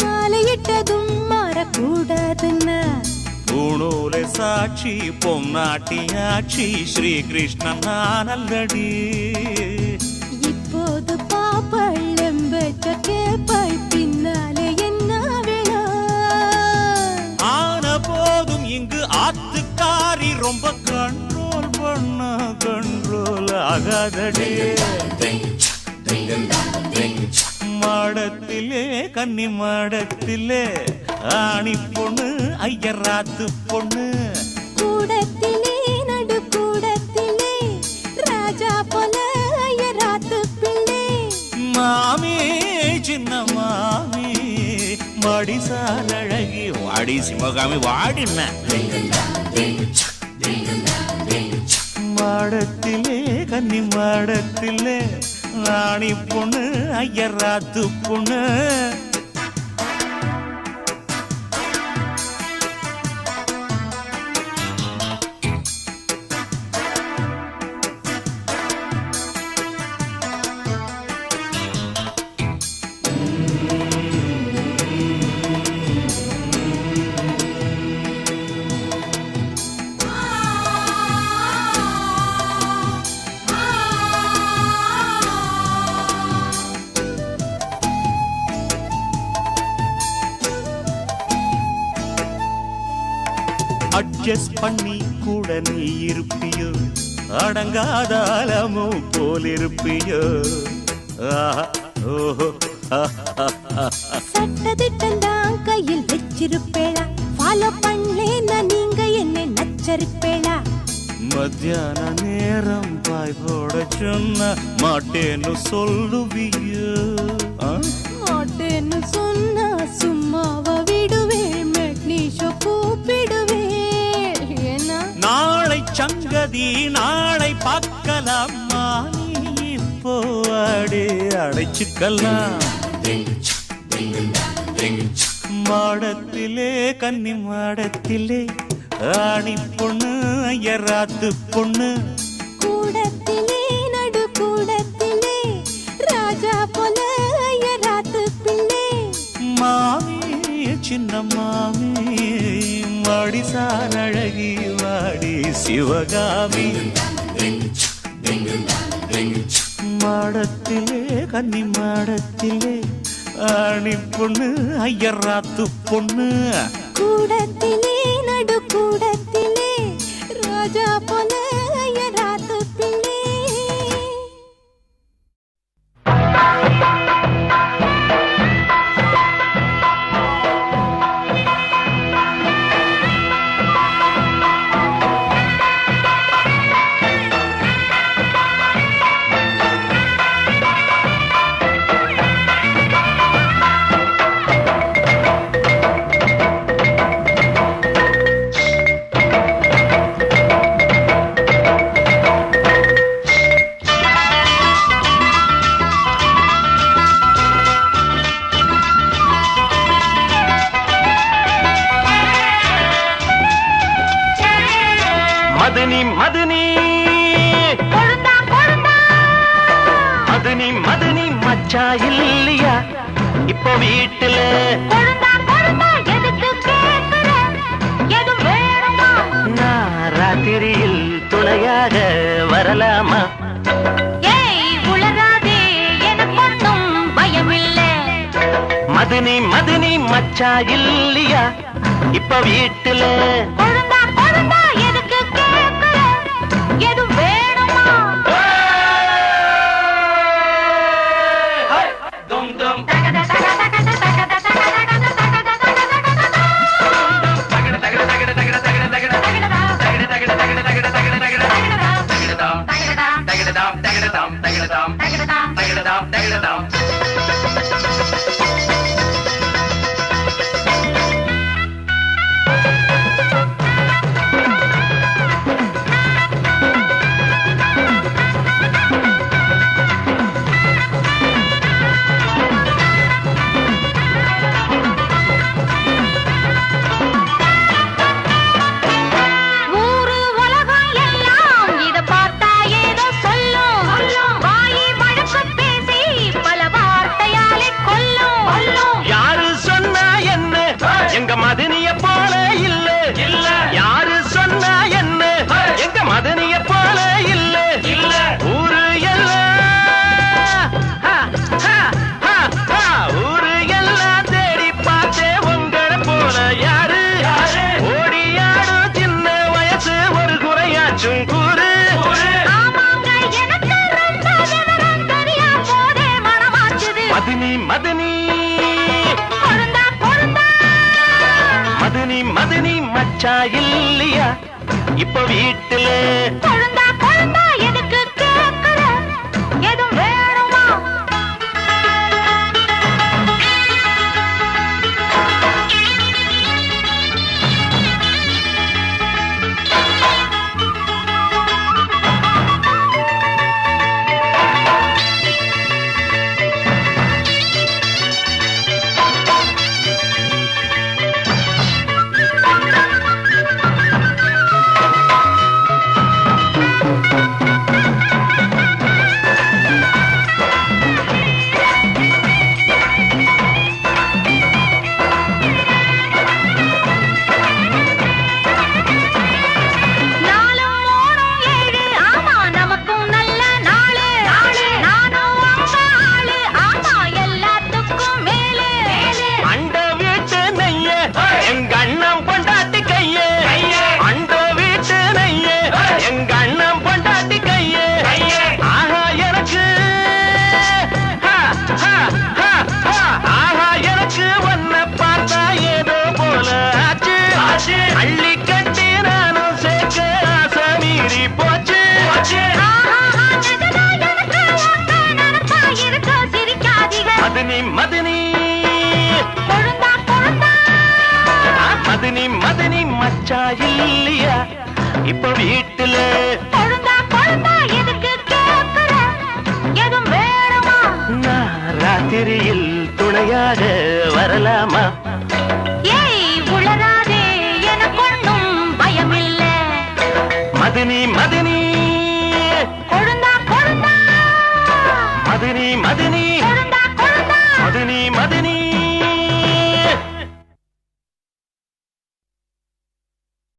மாலையிட்டதும் மாறக்கூடாதுன்னா பூணூலை சாட்சி பொன்னாட்டியாட்சி ஸ்ரீகிருஷ்ணன் நல்லடி இப்போது பாப்பள் எம்பெற்ற கேப்பள் பின்னாலே என்ன ஆன போதும் இங்கு ஆத்துக்காரி ரொம்ப கண்ட்ரோல் பண்ண கண்ட்ரோல் ஆகாதடே மாடத்திலே கன்னி மாடத்திலே ஆணி பொண்ணு ஐயராத்து பொண்ணு கூடத்திலே நடு கூடத்திலே ராஜா போல ஐயராத்து பிள்ளை மாமி சின்ன மாமி மடிசாலழகி வாடி சிவகாமி வாடின மாடத்திலே கன்னி மாடத்திலே ராணி பொண்ணு ஐயராத்து பொண்ணு அட்ஜஸ்ட் பண்ணி கூட நீ இருப்பியோ அடங்காதாலமோ போல் இருப்பியோ சட்டதிட்டம் கையில் வச்சிருப்பேளா ஃபாலோ பண்ணலேன்னா நீங்க என்ன நச்சரிப்பேளா மத்தியான நேரம் பாய் போட சொன்ன மாட்டேன்னு சொல்லுவியோ மாட்டேன்னு சொன்னா சும்மாவ விடுவேள் மெக்னீஷோ கூப்பிடுவேள் ஏன்னா நாளை சங்கதி நாளை பார்க்கலாமா நீ இப்போ அடி அடைச்சுக்கலாம் மாடத்திலே கன்னி மாடத்திலே ஆணி பொண்ணு ஐயராத்து பொண்ணு கூடத்திலே நடு கூடத்திலே ராஜா போல ஐயராத்து பிள்ளை மாமி சின்ன மாமி மடிசார் அழகி வாடி சிவகாமி மாடத்திலே கன்னி மாடத்திலே ஆணி பொண்ணு ஐயராத்து பொண்ணு கூடத்திலே நடு கூடத்திலே ராஜா போல ஐயராத்து பிள்ளை மதுனி மச்சா இல்லையா இப்போ வீட்டுல கொழுந்தா கொழுந்தா எதுக்கு கேக்குற எதுவும் வேணுமா நான் ராத்திரியில் துணையாக வரலாமா ஏய் உளராதே எனக்கு ஒன்றும் பயமில்லை மதுனி மதுனி மச்சா இல்லையா இப்ப வீட்டுல கொழுந்தா கொழுந்தா எதுக்கு கேக்குற எதுவும் வேணுமா ஊரு உலகம் எல்லாம் இத பார்த்தா ஏதோ சொல்லும் வாயை வழக்கு பேசி பல வார்த்தையாலே கொல்லும் யாரு சொன்னா என்ன எங்க மதனிய போல இல்ல இல்ல யாரு சொன்னா என்ன எங்க மதனிய போல இல்ல இல்ல ஊரு எல்லாம் ஊரு எல்லாம் தேடி பார்த்தே உங்களை போல யாரு ஓடியாடும் சின்ன வயசு ஒரு குறையாச்சும் கூறு ஆமாங்க எனக்கு ரொம்ப விவரம் தெரியா போதே மனமாச்சுது மதனி மதனி கொழுந்தா கொழுந்தா மதனி மதனி மச்சா இல்லையா இப்ப வீட்டுல கொழுந்தா கொழுந்தா எதுக்கு கேக்குற எதுவும் வேணுமா நாலும் மூணும் ஏழு ஆமா நமக்கும் நல்ல நாளு நானும் உங்க ஆளு ஆமா எல்லாத்துக்கும் மேலு அண்ட வீட்டு நெய்ய எங்க அண்ணன் பொண்டாட்டி கைய அண்ட வீட்டு நெய்ய எங்க அண்ணன் பொண்டாட்டி கைய ஆஹா எனக்கு ஆஹா எனக்கு ஒன்ன பார்த்தா ஏதோ போல ஆச்சு அள்ளி கட்டி நானும் சேர்க்க ஆசை மீறி போச்சு மதனி மதனி கொழுந்தா கொழுந்தா மதனி மதனி மச்சா இல்லையா இப்ப வீட்டுல